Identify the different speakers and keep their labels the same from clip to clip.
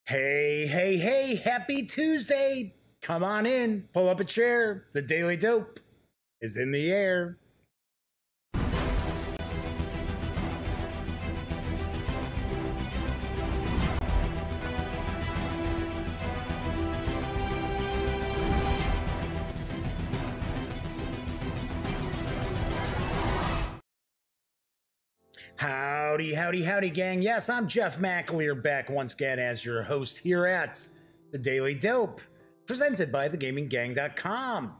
Speaker 1: Hey, hey, hey, happy Tuesday. Come on in, pull up a chair. The Daily Dope is in the air. Howdy, howdy, howdy, gang. Yes, I'm Jeff McAleer back once again as your host here at The Daily Dope, presented by thegaminggang.com.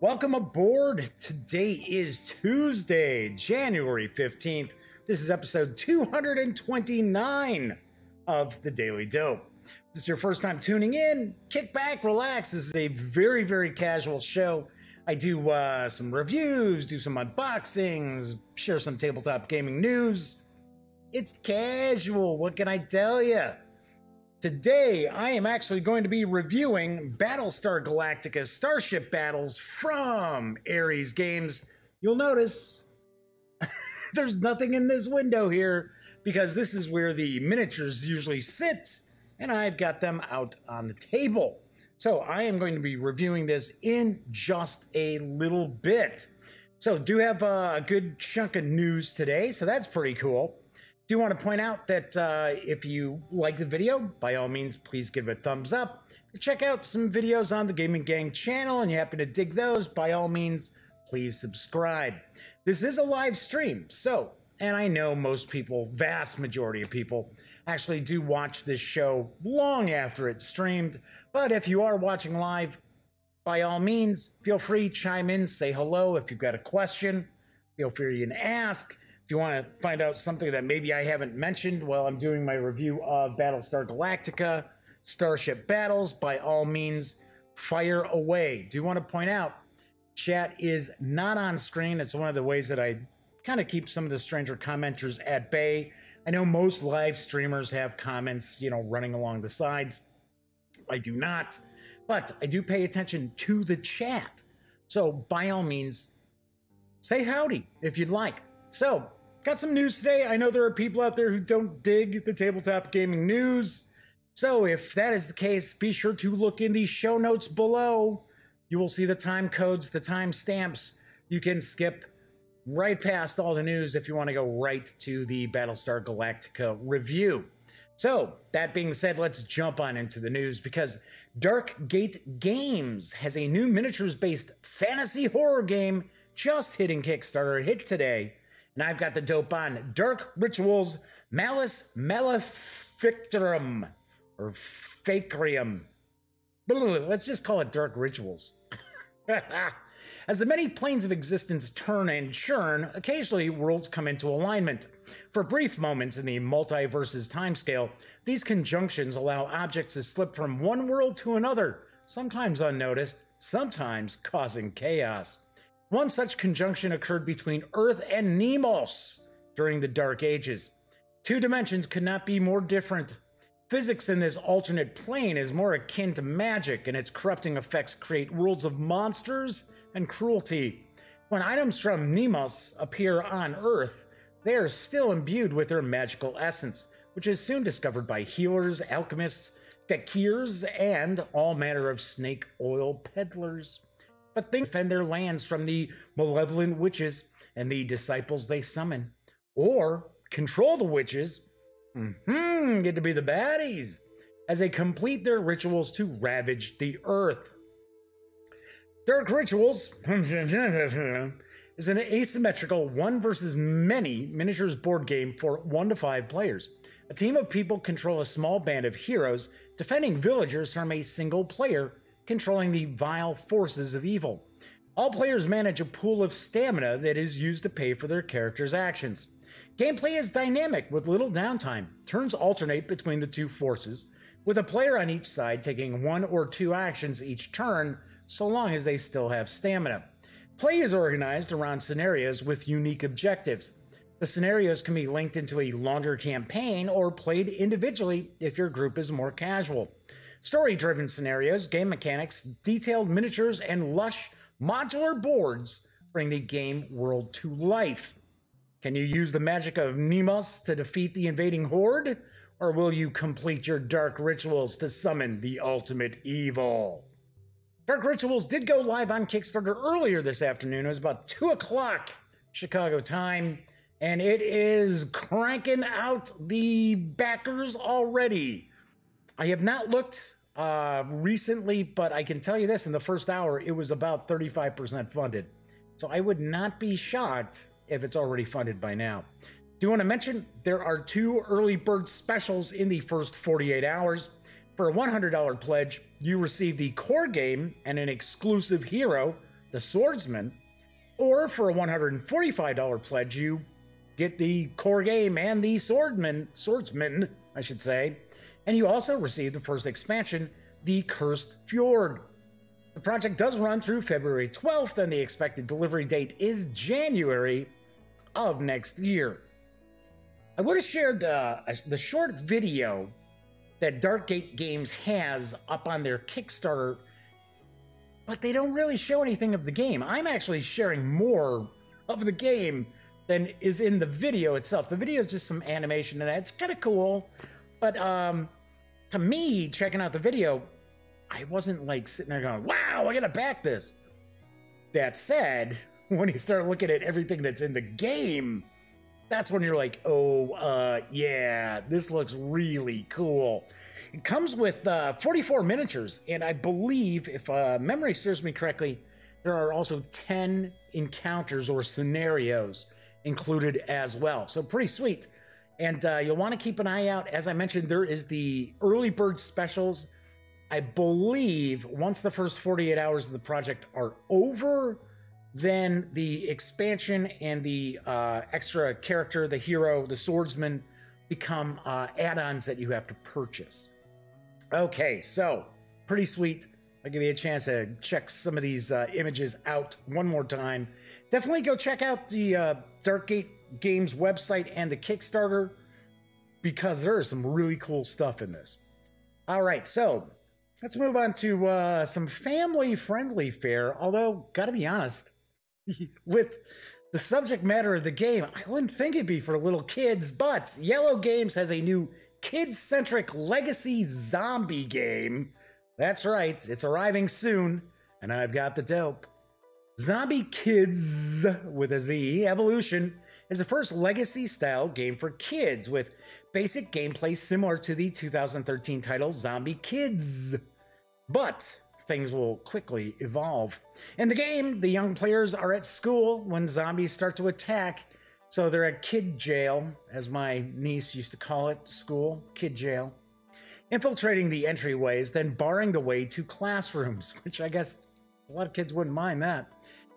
Speaker 1: Welcome aboard. Today is Tuesday, January 15th. This is episode 229 of The Daily Dope. If this is your first time tuning in, kick back, relax. This is a very, very casual show. I do some reviews, do some unboxings, share some tabletop gaming news. It's casual, what can I tell you? Today, I am actually going to be reviewing Battlestar Galactica Starship Battles from Ares Games. You'll notice there's nothing in this window here because this is where the miniatures usually sit, and I've got them out on the table. So I am going to be reviewing this in just a little bit. So do have a good chunk of news today, so that's pretty cool. Do want to point out that if you like the video, by all means, please give it a thumbs up. Check out some videos on the Gaming Gang channel, and you happen to dig those, by all means, please subscribe. This is a live stream, so, and I know most people, vast majority of people, actually do watch this show long after it's streamed. But if you are watching live, by all means, feel free, chime in, say hello. If you've got a question, feel free to ask. If you want to find out something that maybe I haven't mentioned while I'm doing my review of Battlestar Galactica, Starship Battles, by all means, fire away. Do want to point out, chat is not on screen. It's one of the ways that I kind of keep some of the stranger commenters at bay. I know most live streamers have comments, running along the sides. I do not, but I do pay attention to the chat. So by all means, say howdy if you'd like. So, got some news today. I know there are people out there who don't dig the tabletop gaming news. So if that is the case, be sure to look in the show notes below. You will see the time codes, the time stamps. You can skip right past all the news if you want to go right to the Battlestar Galactica review. So, that being said, let's jump on into the news because Dark Gate Games has a new miniatures-based fantasy horror game just hitting Kickstarter. It hit today, and I've got the dope on Dark Rituals Malus Maleficarum, or Facrium. Let's just call it Dark Rituals. As the many planes of existence turn and churn, occasionally worlds come into alignment. For brief moments in the multiverse's timescale, these conjunctions allow objects to slip from one world to another, sometimes unnoticed, sometimes causing chaos. One such conjunction occurred between Earth and Nemos during the Dark Ages. Two dimensions could not be more different. Physics in this alternate plane is more akin to magic, and its corrupting effects create worlds of monsters and cruelty. When items from Nemos appear on Earth, they are still imbued with their magical essence, which is soon discovered by healers, alchemists, fakirs, and all manner of snake oil peddlers. But they defend their lands from the malevolent witches and the disciples they summon, or control the witches, get to be the baddies, as they complete their rituals to ravage the Earth. Dark Rituals is an asymmetrical one versus many miniatures board game for 1 to 5 players. A team of people control a small band of heroes, defending villagers from a single player, controlling the vile forces of evil. All players manage a pool of stamina that is used to pay for their characters' actions. Gameplay is dynamic with little downtime. Turns alternate between the two forces, with a player on each side taking 1 or 2 actions each turn, so long as they still have stamina. Play is organized around scenarios with unique objectives. The scenarios can be linked into a longer campaign or played individually if your group is more casual. Story-driven scenarios, game mechanics, detailed miniatures, and lush modular boards bring the game world to life. Can you use the magic of Nemos to defeat the invading horde? Or will you complete your dark rituals to summon the ultimate evil? Dark Rituals did go live on Kickstarter earlier this afternoon. It was about 2 o'clock Chicago time, and it is cranking out the backers already. I have not looked recently, but I can tell you this, in the first hour, it was about 35% funded. So I would not be shocked if it's already funded by now. Do you want to mention there are 2 early bird specials in the first 48 hours. For a $100 pledge, you receive the core game and an exclusive hero, the Swordsman. Or for a $145 pledge, you get the core game and the Swordsman, I should say. And you also receive the first expansion, the Cursed Fjord. The project does run through February 12th, and the expected delivery date is January of next year. I would have shared the short video that Darkgate Games has up on their Kickstarter, but they don't really show anything of the game. I'm actually sharing more of the game than is in the video itself. The video is just some animation, and that's kind of cool. But to me, checking out the video, I wasn't like sitting there going, wow, I gotta back this. That said, when you start looking at everything that's in the game, that's when you're like, oh, yeah, this looks really cool. It comes with 44 miniatures, and I believe, if memory serves me correctly, there are also 10 encounters or scenarios included as well. So pretty sweet. And you'll want to keep an eye out. As I mentioned, there is the early bird specials. I believe once the first 48 hours of the project are over, then the expansion and the extra character, the hero, the swordsman, become add-ons that you have to purchase. Okay, so pretty sweet. I'll give you a chance to check some of these images out one more time. Definitely go check out the Darkgate Games website and the Kickstarter, because there is some really cool stuff in this. All right, so let's move on to some family-friendly fare, although, gotta be honest, with the subject matter of the game, I wouldn't think it'd be for little kids, but Iello Games has a new kid-centric legacy zombie game. That's right, it's arriving soon, and I've got the dope. Zombie Kids, with a Z, Evolution, is the first legacy-style game for kids, with basic gameplay similar to the 2013 title Zombie Kids. But things will quickly evolve. In the game, the young players are at school when zombies start to attack, so they're at kid jail, as my niece used to call it, school, kid jail, infiltrating the entryways, then barring the way to classrooms, which I guess a lot of kids wouldn't mind that.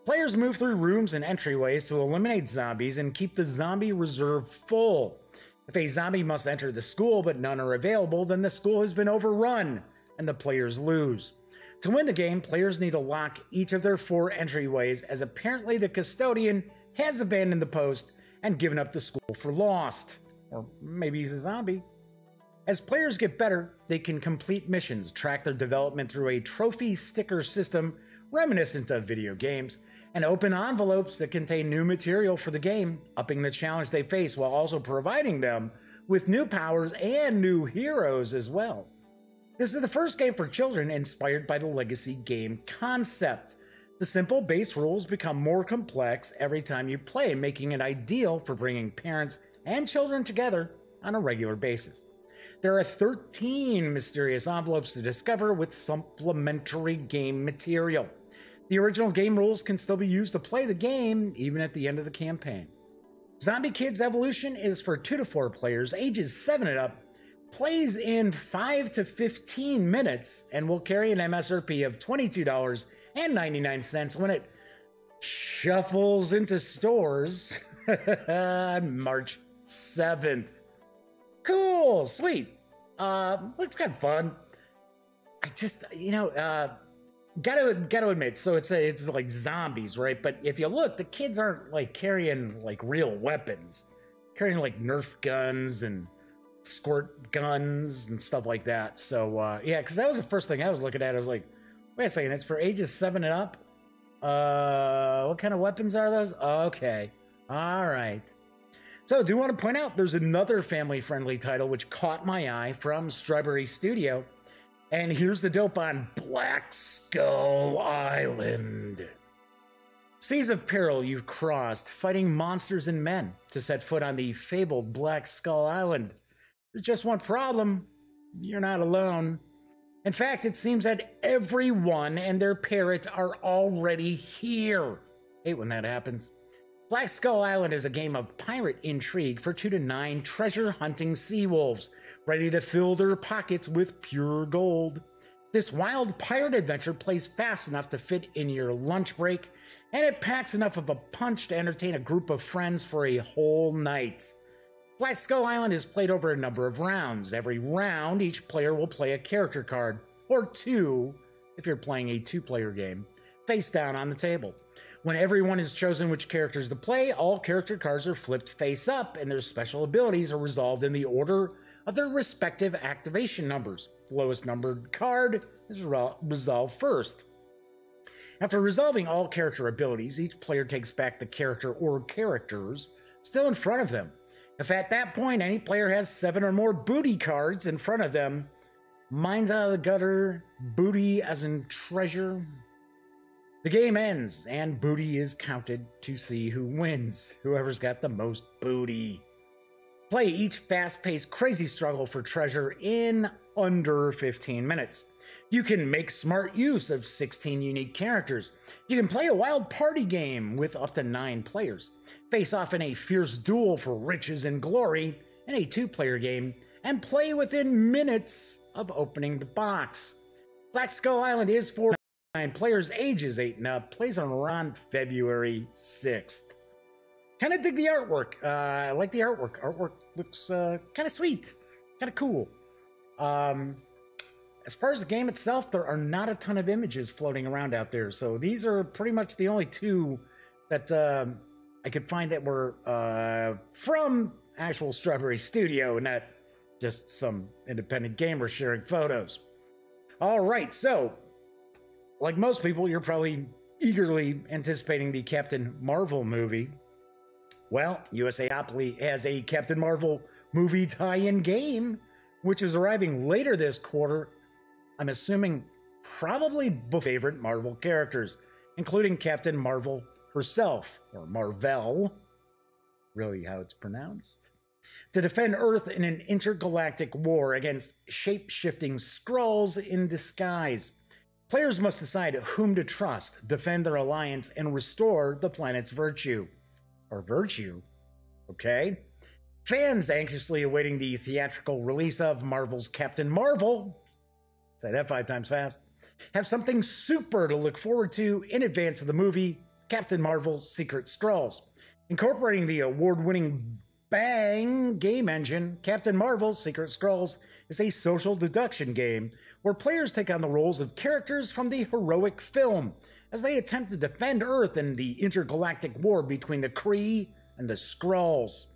Speaker 1: Players move through rooms and entryways to eliminate zombies and keep the zombie reserve full. If a zombie must enter the school but none are available, then the school has been overrun and the players lose. To win the game, players need to lock each of their 4 entryways, as apparently the custodian has abandoned the post and given up the school for lost. Or maybe he's a zombie. As players get better, they can complete missions, track their development through a trophy sticker system reminiscent of video games, and open envelopes that contain new material for the game, upping the challenge they face while also providing them with new powers and new heroes as well. This is the first game for children inspired by the legacy game concept. The simple base rules become more complex every time you play, making it ideal for bringing parents and children together on a regular basis. There are 13 mysterious envelopes to discover with supplementary game material. The original game rules can still be used to play the game, even at the end of the campaign. Zombie Kids Evolution is for 2 to 4 players, ages 7 and up, plays in 5 to 15 minutes, and will carry an MSRP of $22.99 when it shuffles into stores on March 7th. Cool, sweet. It's kind of fun. I just, gotta admit, so it's like zombies, right? But if you look, the kids aren't like carrying like real weapons, carrying like Nerf guns and squirt guns and stuff like that. So yeah, because that was the first thing I was looking at. I was like, wait a second, it's for ages 7 and up. What kind of weapons are those? Okay, all right. So I do want to point out there's another family-friendly title which caught my eye from Strawberry Studio. And here's the dope on Black Skull Island. Seas of peril you've crossed, fighting monsters and men to set foot on the fabled Black Skull Island. There's just one problem. You're not alone. In fact, it seems that everyone and their parrot are already here. Hate when that happens. Black Skull Island is a game of pirate intrigue for 2 to 9 treasure-hunting sea wolves, ready to fill their pockets with pure gold. This wild pirate adventure plays fast enough to fit in your lunch break, and it packs enough of a punch to entertain a group of friends for a whole night. Black Skull Island is played over a number of rounds. Every round, each player will play a character card, or 2, if you're playing a 2-player game, face down on the table. When everyone has chosen which characters to play, all character cards are flipped face up, and their special abilities are resolved in the order of their respective activation numbers. The lowest numbered card is resolved first. After resolving all character abilities, each player takes back the character or characters still in front of them. If at that point any player has 7 or more booty cards in front of them, mine's out of the gutter, booty as in treasure, the game ends and booty is counted to see who wins, whoever's got the most booty. Play each fast-paced crazy struggle for treasure in under 15 minutes. You can make smart use of 16 unique characters. You can play a wild party game with up to 9 players, face off in a fierce duel for riches and glory in a 2-player game, and play within minutes of opening the box. Black Skull Island is for 9 players, ages 8 and up, plays on February 6th. Kind of dig the artwork. I like the artwork. Artwork looks kind of sweet, kind of cool. As far as the game itself, there are not a ton of images floating around out there. So these are pretty much the only 2 that I could find that were from actual Strawberry Studio, not just some independent gamer sharing photos. All right, so like most people, you're probably eagerly anticipating the Captain Marvel movie. Well, USAopoly has a Captain Marvel movie tie-in game, which is arriving later this quarter. I'm assuming probably favorite Marvel characters, including Captain Marvel herself, or Marvel, really how it's pronounced, to defend Earth in an intergalactic war against shape-shifting Skrulls in disguise. Players must decide whom to trust, defend their alliance, and restore the planet's virtue. Or virtue? Okay. Fans anxiously awaiting the theatrical release of Marvel's Captain Marvel, say that 5 times fast, have something super to look forward to in advance of the movie Captain Marvel Secret Skrulls. Incorporating the award-winning Bang game engine, Captain Marvel Secret Skrulls is a social deduction game where players take on the roles of characters from the heroic film as they attempt to defend Earth in the intergalactic war between the Kree and the Skrulls.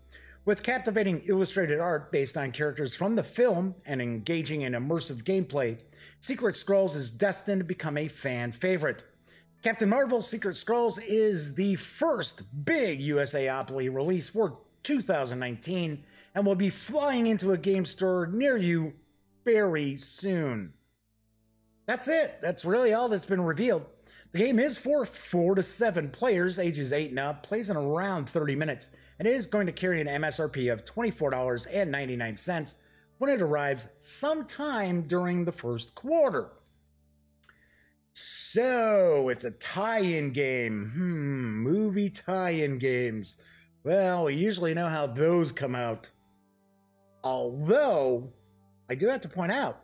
Speaker 1: With captivating illustrated art based on characters from the film and engaging in immersive gameplay, Secret Skrulls is destined to become a fan favorite. Captain Marvel Secret Skrulls is the first big USAopoly release for 2019 and will be flying into a game store near you very soon. That's it. That's really all that's been revealed. The game is for 4 to 7 players, ages 8 and up, plays in around 30 minutes, and it is going to carry an MSRP of $24.99 when it arrives sometime during the first quarter. So, it's a tie-in game. Movie tie-in games. Well, we usually know how those come out. Although, I do have to point out,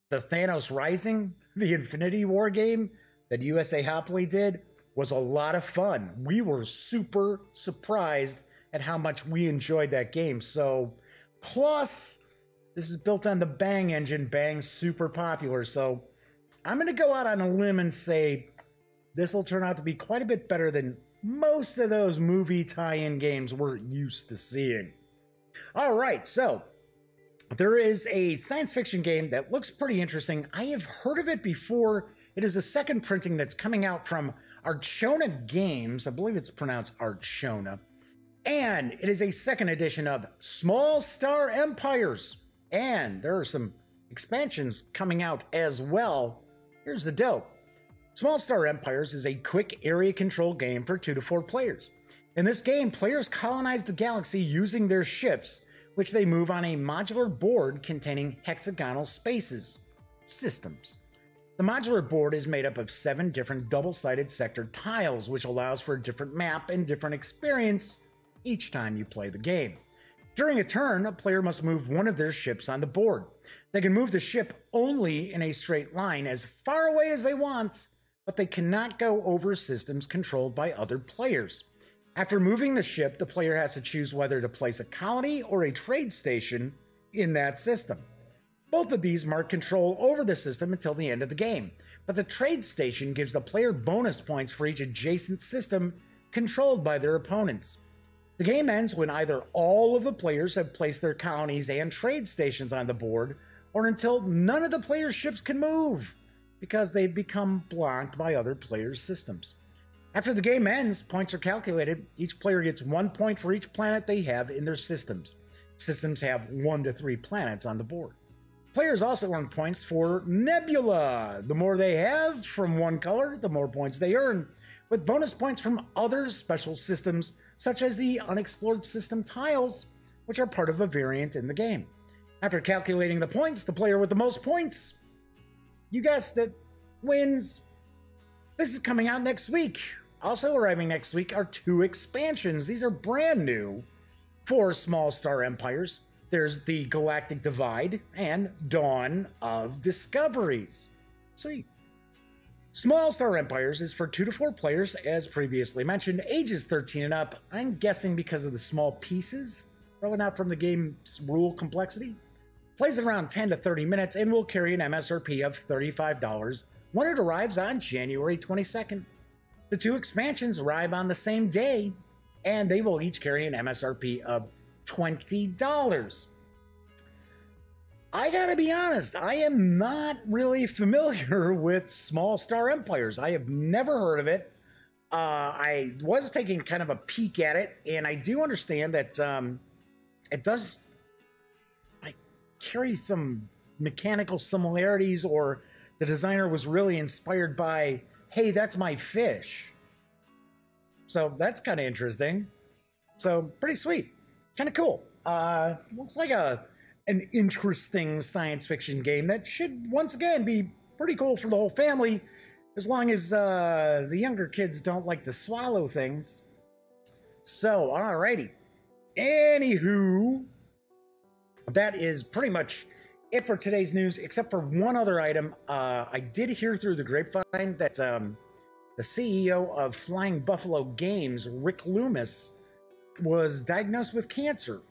Speaker 1: the Thanos Rising, the Infinity War game that USAopoly did, was a lot of fun. We were super surprised at how much we enjoyed that game. So, plus, this is built on the Bang engine. Bang's super popular. So, I'm going to go out on a limb and say this will turn out to be quite a bit better than most of those movie tie-in games we're used to seeing. All right, so there is a science fiction game that looks pretty interesting. I have heard of it before. It is a second printing that's coming out from Archona Games. I believe it's pronounced Archona. And it is a second edition of Small Star Empires. And there are some expansions coming out as well. Here's the dope. Small Star Empires is a quick area control game for 2 to 4 players. In this game, players colonize the galaxy using their ships, which they move on a modular board containing hexagonal systems. The modular board is made up of 7 different double-sided sector tiles, which allows for a different map and different experience each time you play the game. During a turn, a player must move one of their ships on the board. They can move the ship only in a straight line as far away as they want, but they cannot go over systems controlled by other players. After moving the ship, the player has to choose whether to place a colony or a trade station in that system. Both of these mark control over the system until the end of the game, but the trade station gives the player bonus points for each adjacent system controlled by their opponents. The game ends when either all of the players have placed their colonies and trade stations on the board, or until none of the players' ships can move, because they've become blocked by other players' systems. After the game ends, points are calculated. Each player gets 1 point for each planet they have in their systems. Systems have 1 to 3 planets on the board. Players also earn points for nebula. The more they have from one color, the more points they earn, with bonus points from other special systems, such as the unexplored system tiles, which are part of a variant in the game. After calculating the points, the player with the most points, you guessed it, wins. This is coming out next week. Also arriving next week are 2 expansions. These are brand new for Small Star Empires. There's the Galactic Divide and Dawn of Discoveries. Sweet. Small Star Empires is for 2 to 4 players, as previously mentioned, ages 13 and up. I'm guessing because of the small pieces, probably not from the game's rule complexity. Plays around 10 to 30 minutes and will carry an MSRP of $35 when it arrives on January 22nd. The 2 expansions arrive on the same day, and they will each carry an MSRP of $20. I gotta be honest, I am not really familiar with Small Star Empires. I have never heard of it. I was taking kind of a peek at it, and I do understand that it does like carry some mechanical similarities, or the designer was really inspired by, hey, that's my fish. So that's kind of interesting. So pretty sweet, kind of cool. Looks like an interesting science fiction game that should once again be pretty cool for the whole family, as long as the younger kids don't like to swallow things. So, alrighty. Anywho, that is pretty much it for today's news, except for one other item. I did hear through the grapevine that the CEO of Flying Buffalo Games, Rick Loomis, was diagnosed with cancer.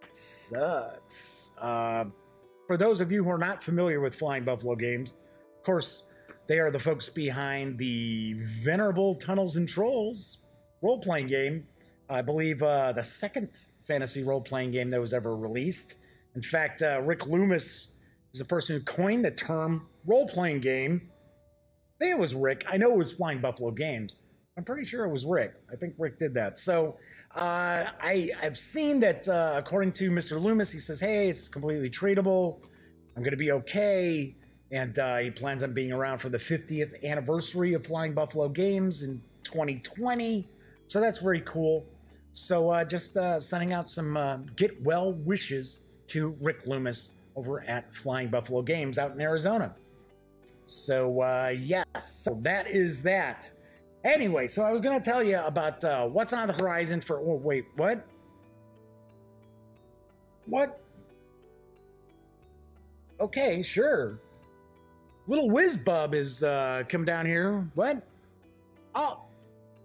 Speaker 1: It sucks. For those of you who are not familiar with Flying Buffalo Games, of course, they are the folks behind the venerable Tunnels and Trolls role-playing game. I believe the second fantasy role-playing game that was ever released. In fact, Rick Loomis is the person who coined the term role-playing game. I think it was Rick. I know it was Flying Buffalo Games. I'm pretty sure it was Rick. I think Rick did that. So I've seen that according to Mr. Loomis, he says, hey, it's completely treatable. I'm going to be okay. And he plans on being around for the 50th anniversary of Flying Buffalo Games in 2020. So that's very cool. So just sending out some get well wishes to Rick Loomis over at Flying Buffalo Games out in Arizona. So yes, so that is that. Anyway, so I was going to tell you about what's on the horizon for... Oh, wait, what? What? Okay, sure. Little BUB is come down here. What? Oh,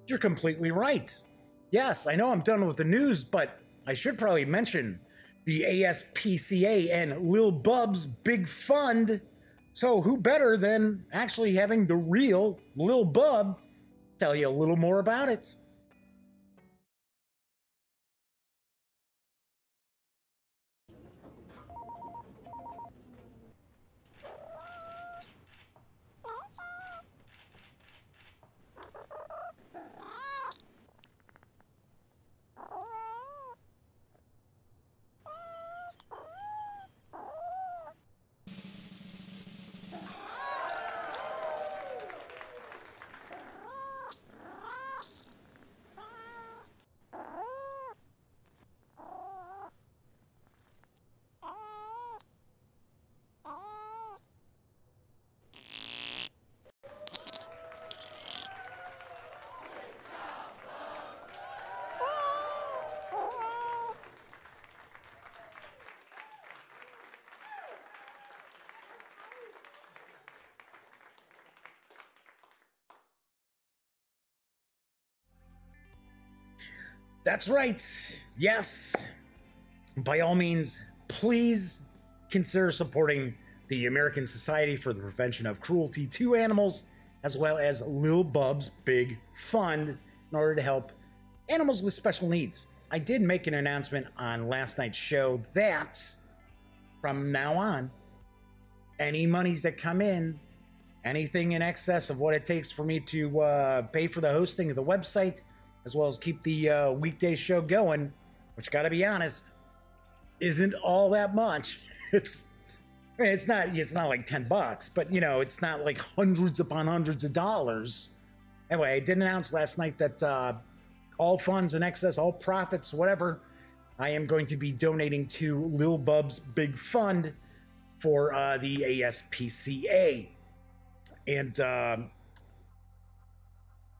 Speaker 1: you're completely right. Yes, I know I'm done with the news, but I should probably mention the ASPCA and Lil BUB's big fund. So who better than actually having the real Lil BUB tell you a little more about it. That's right. Yes. By all means, please consider supporting the American Society for the Prevention of Cruelty to Animals, as well as Lil BUB's big fund in order to help animals with special needs. I did make an announcement on last night's show that from now on, any monies that come in, anything in excess of what it takes for me to pay for the hosting of the website, as well as keep the weekday show going, which, gotta be honest, isn't all that much. It's not like $10, but you know, it's not like hundreds upon hundreds of dollars. Anyway, I did announce last night that all funds in excess, all profits, whatever, I am going to be donating to Lil BUB's big fund for the ASPCA. And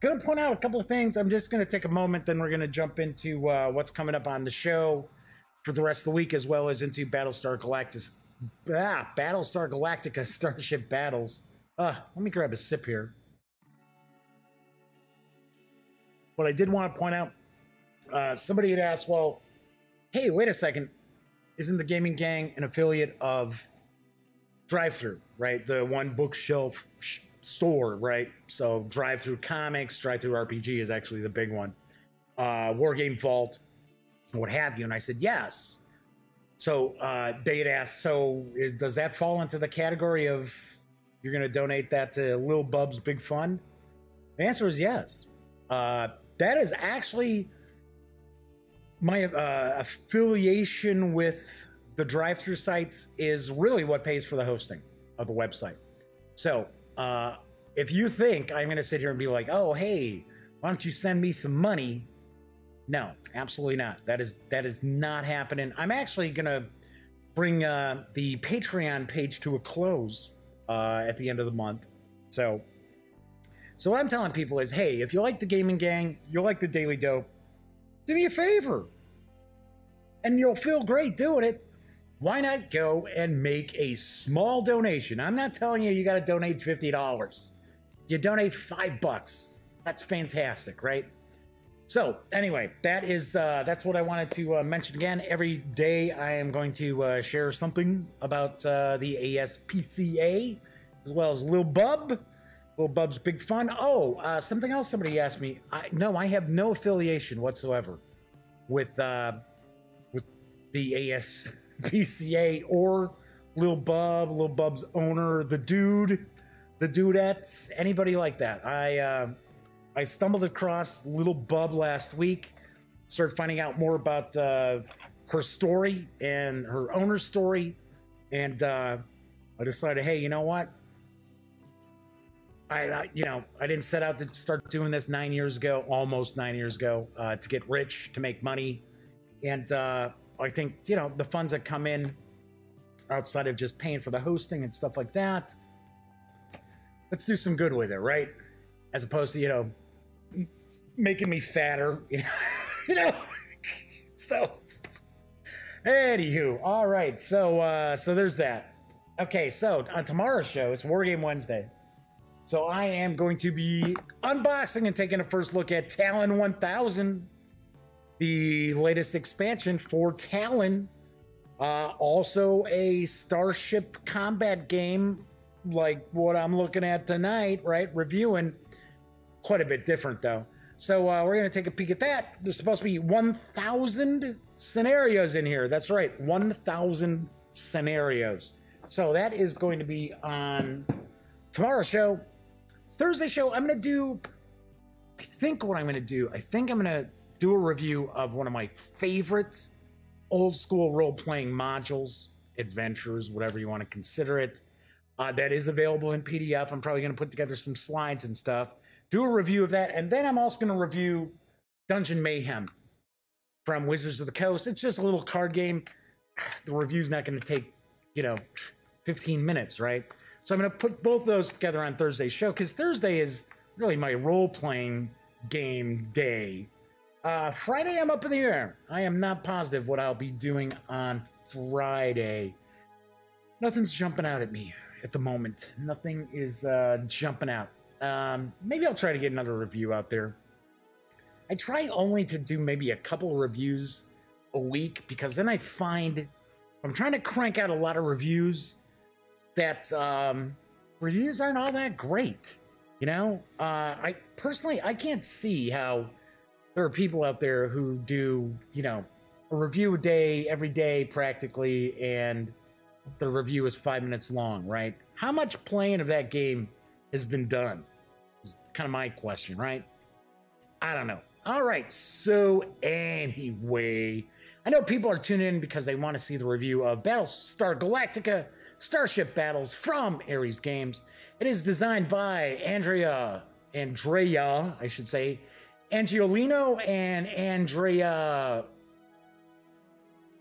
Speaker 1: gonna point out a couple of things. I'm just gonna take a moment, then we're gonna jump into what's coming up on the show for the rest of the week, as well as into Battlestar Galactica Starship Battles. Let me grab a sip here. But I did want to point out, somebody had asked, well, hey, wait a second, isn't the Gaming Gang an affiliate of Drive-Thru, right? The one bookshelf store, right? So Drive-Thru Comics, Drive-Thru RPG is actually the big one. War Game Vault, what have you. And I said, yes. So they had asked, so does that fall into the category of you're going to donate that to Lil BUB's big fund? The answer is yes. That is actually my affiliation with the Drive-Thru sites is really what pays for the hosting of the website. So if you think I'm going to sit here and be like, oh, hey, why don't you send me some money? No, absolutely not. That is not happening. I'm actually going to bring the Patreon page to a close at the end of the month. So what I'm telling people is, hey, if you like the Gaming Gang, you like the Daily Dope, do me a favor. And you'll feel great doing it. Why not go and make a small donation? I'm not telling you got to donate $50. You donate $5. That's fantastic, right? So anyway, that's what I wanted to mention again. Every day I am going to share something about the ASPCA, as well as Lil BUB. Lil BUB's big fun. Oh, something else somebody asked me. No, I have no affiliation whatsoever with the ASPCA or Lil BUB, Lil BUB's owner, the dudettes, anybody like that. I stumbled across Lil BUB last week, started finding out more about her story and her owner's story, and I decided, hey, you know what? I didn't set out to start doing this 9 years ago, almost 9 years ago, to get rich, to make money. And I think, the funds that come in outside of just paying for the hosting and stuff like that, let's do some good with it, right? As opposed to, making me fatter, So, anywho, all right. So there's that. Okay, so on tomorrow's show, it's War Game Wednesday. So I am going to be unboxing and taking a first look at Talon 1000, the latest expansion for Talon. Also a Starship combat game like what I'm looking at tonight, right? Reviewing. Quite a bit different, though. So we're going to take a peek at that. There's supposed to be 1,000 scenarios in here. That's right, 1,000 scenarios. So that is going to be on tomorrow's show. Thursday show, I'm going to do, I think I'm going to do a review of one of my favorite old school role-playing modules, adventures, whatever you want to consider it. That is available in PDF. I'm probably going to put together some slides and stuff. Do a review of that, and then I'm also going to review Dungeon Mayhem from Wizards of the Coast. It's just a little card game. The review's not going to take, 15 minutes, right? So I'm going to put both those together on Thursday's show, because Thursday is really my role-playing game day. Friday, I'm up in the air. I am not positive what I'll be doing on Friday. Nothing's jumping out at me at the moment. Nothing is jumping out. Maybe I'll try to get another review out there. I try only to do maybe a couple reviews a week, because then I find I'm trying to crank out a lot of reviews that reviews aren't all that great. You know, I personally, I can't see how there are people out there who do, you know, a review a day, every day practically, and the review is 5 minutes long, right? How much playing of that game has been done? Is kind of my question, right? I don't know. All right, so anyway, I know people are tuning in because they want to see the review of Battlestar Galactica Starship Battles from Ares Games. It is designed by Andrea, I should say, Angiolino and Andrea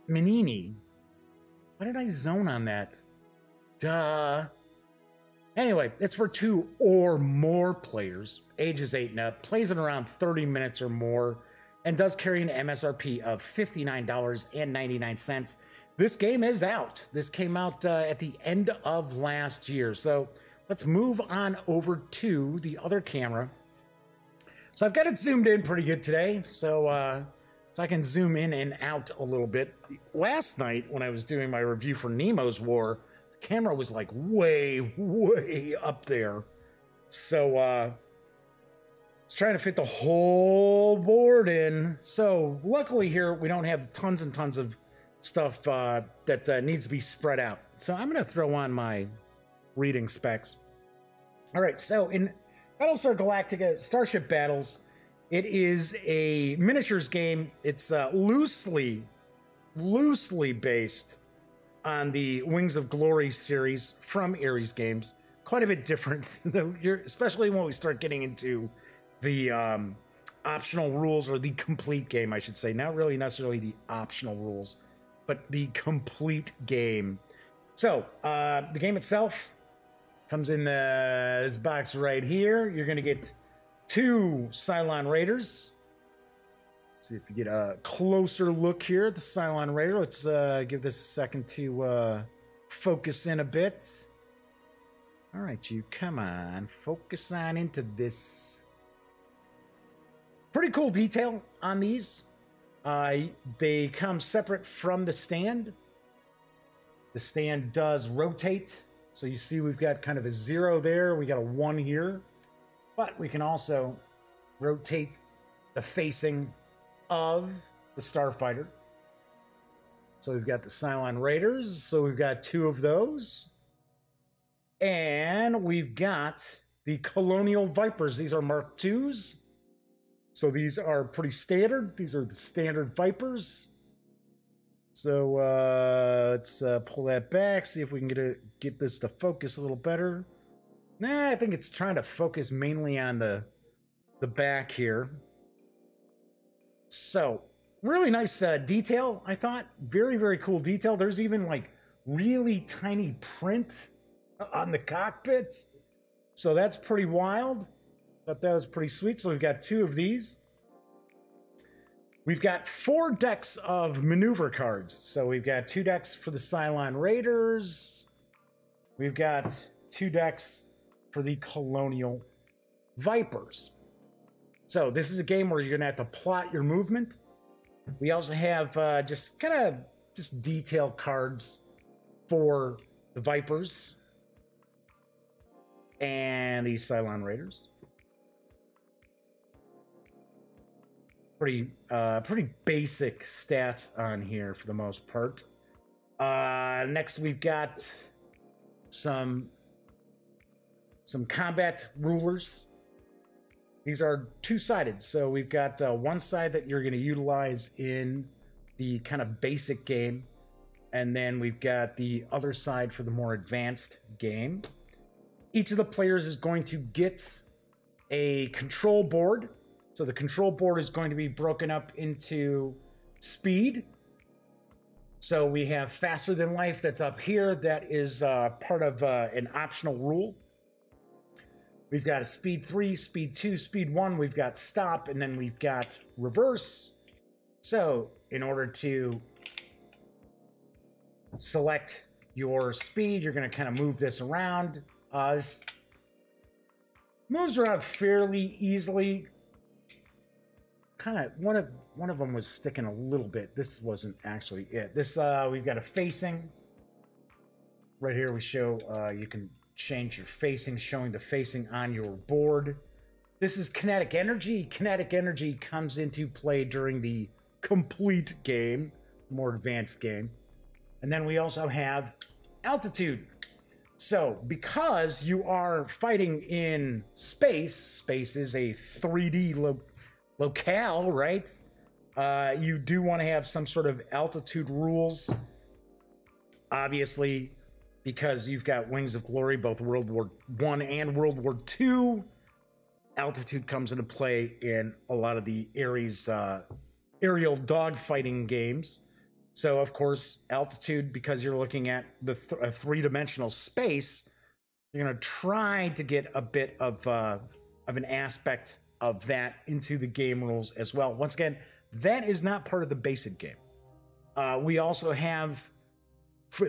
Speaker 1: Menini. Why did I zone on that? Duh. Anyway, it's for 2 or more players, ages 8 and up, plays in around 30 minutes or more, and does carry an MSRP of $59.99. This game is out. This came out at the end of last year. So let's move on over to the other camera. So I've got it zoomed in pretty good today, so I can zoom in and out a little bit. Last night, when I was doing my review for Nemo's War, the camera was like way, way up there. So I was trying to fit the whole board in. So luckily here, we don't have tons and tons of stuff that needs to be spread out. So I'm going to throw on my reading specs. All right, so in Battlestar Galactica Starship Battles, it is a miniatures game. It's loosely based on the Wings of Glory series from Ares Games. Quite a bit different, especially when we start getting into the optional rules, or the complete game, I should say. Not really necessarily the optional rules, but the complete game. So the game itself comes in this box right here. You're going to get 2 Cylon Raiders. See if you get a closer look here at the Cylon Raider. Let's give this a second to focus in a bit. All right, you come on, focus on into this. Pretty cool detail on these. They come separate from the stand. The stand does rotate. So you see we've got kind of a 0 there. We got a 1 here. But we can also rotate the facing of the starfighter. So we've got the Cylon Raiders. So we've got 2 of those. And we've got the Colonial Vipers. These are Mark IIs. So these are pretty standard. These are the standard Vipers. So let's pull that back, see if we can get this to focus a little better. Nah, I think it's trying to focus mainly on the back here. So really nice detail, I thought. Very, very cool detail. There's even like really tiny print on the cockpit. So that's pretty wild. But that was pretty sweet. So we've got 2 of these. We've got 4 decks of maneuver cards. So we've got 2 decks for the Cylon Raiders. We've got 2 decks for the Colonial Vipers. So this is a game where you're going to have to plot your movement. We also have just detail cards for the Vipers and the Cylon Raiders. Pretty basic stats on here for the most part. Next, we've got some combat rulers. These are 2-sided, so we've got one side that you're going to utilize in the kind of basic game, and then we've got the other side for the more advanced game. Each of the players is going to get a control board. So the control board is going to be broken up into speed. So we have faster than life that's up here. That is part of an optional rule. We've got a speed 3, speed 2, speed 1. We've got stop, and then we've got reverse. So in order to select your speed, you're going to kind of move this around. This moves around fairly easily. one of them was sticking a little bit. This wasn't actually it. This we've got a facing. Right here we show you can change your facing, showing the facing on your board. This is kinetic energy. Kinetic energy comes into play during the complete game, more advanced game. And then we also have altitude. So because you are fighting in space, space is a 3D locale, right? You do want to have some sort of altitude rules. Obviously, because you've got Wings of Glory, both World War I and World War II, altitude comes into play in a lot of the aerial dogfighting games. So, of course, altitude, because you're looking at the a three-dimensional space, you're going to try to get a bit of an aspect of that into the game rules as well. Once again, that is not part of the basic game. We also have,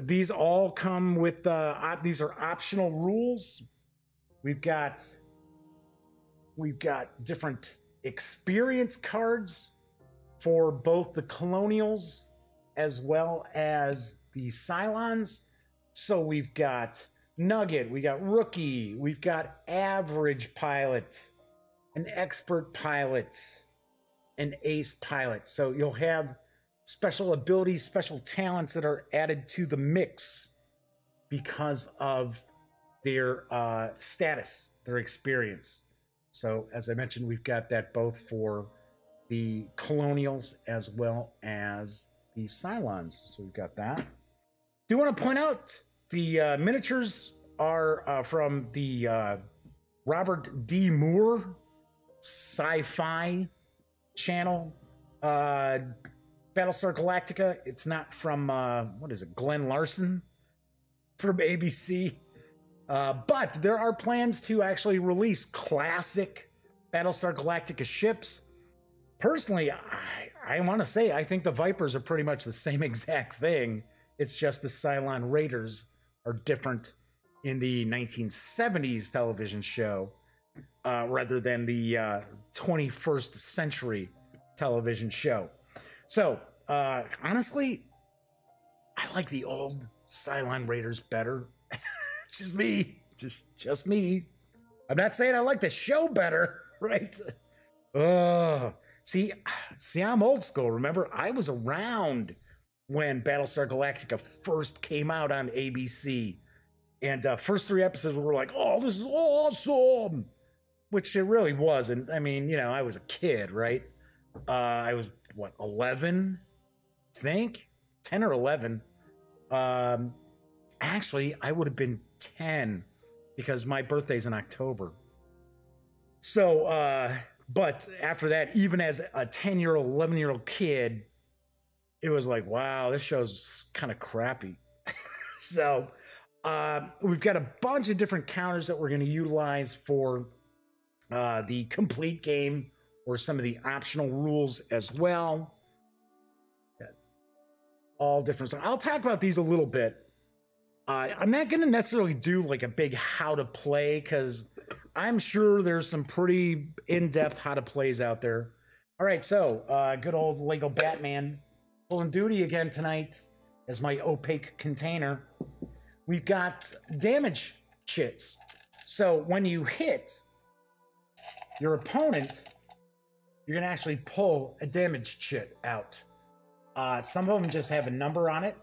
Speaker 1: these all come with, these are optional rules. We've got different experience cards for both the Colonials as well as the Cylons. So we've got Nugget, we got Rookie, we've got Average Pilot, an Expert Pilot, an Ace Pilot. So you'll have special abilities, special talents that are added to the mix because of their status, their experience. So as I mentioned, we've got that both for the Colonials as well as the Cylons. So we've got that. Do want to point out the miniatures are from the Robert D. Moore sci-fi channel. Battlestar Galactica. It's not from, what is it, Glenn Larson from ABC. But there are plans to actually release classic Battlestar Galactica ships. Personally, I want to say I think the Vipers are pretty much the same exact thing. It's just the Cylon Raiders are different in the 1970s television show rather than the 21st century television show. So, honestly, I like the old Cylon Raiders better. It's just me. Just me. I'm not saying I like the show better, right? See, I'm old school. Remember, I was around when Battlestar Galactica first came out on ABC. And first 3 episodes were like, oh, this is awesome. Which it really wasn't. I mean, you know, I was a kid, right? I was, what, 11? I think? 10 or 11. Actually, I would have been 10 because my birthday's in October. So, but after that, even as a 10-year-old, 11-year-old kid, it was like, wow, this show's kind of crappy. So, we've got a bunch of different counters that we're going to utilize for the complete game or some of the optional rules as well. All different. So I'll talk about these a little bit. I'm not going to necessarily do like a big how to play because I'm sure there's some pretty in-depth how to plays out there. All right, so good old Lego Batman pulling duty again tonight as my opaque container. We've got damage chits. So when you hit your opponent, you're going to actually pull a damage chit out. Some of them just have a number on it.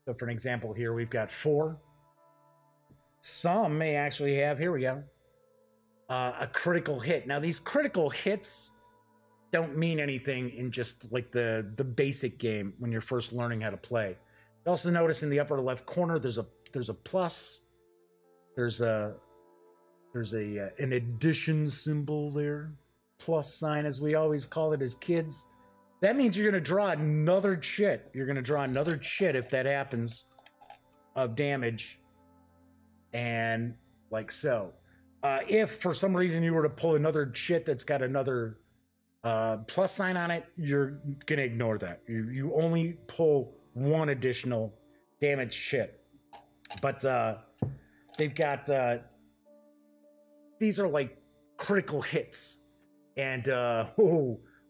Speaker 1: So for an example here, we've got 4. Some may actually have, here we go, a critical hit. Now these critical hits don't mean anything in just like the basic game when you're first learning how to play. You also notice in the upper left corner, there's a plus. There's an addition symbol there. Plus sign, as we always call it as kids. That means you're going to draw another chit. You're going to draw another chit if that happens of damage. And like so. If for some reason you were to pull another chit that's got another plus sign on it, you're going to ignore that. You only pull one additional damage chit. But they've got, these are like critical hits. And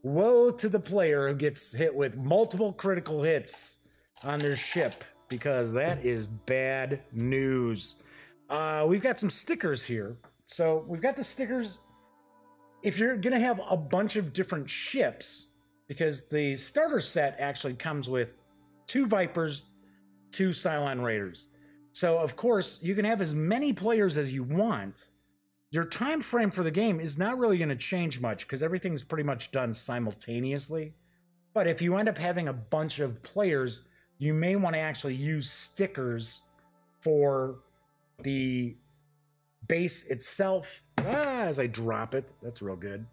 Speaker 1: woe to the player who gets hit with multiple critical hits on their ship, because that is bad news. We've got some stickers here. So we've got the stickers. If you're going to have a bunch of different ships, because the starter set actually comes with 2 Vipers, 2 Cylon Raiders. So, of course, you can have as many players as you want. Your time frame for the game is not really going to change much because everything's pretty much done simultaneously. But if you end up having a bunch of players, you may want to actually use stickers for the base itself. As I drop it, that's real good.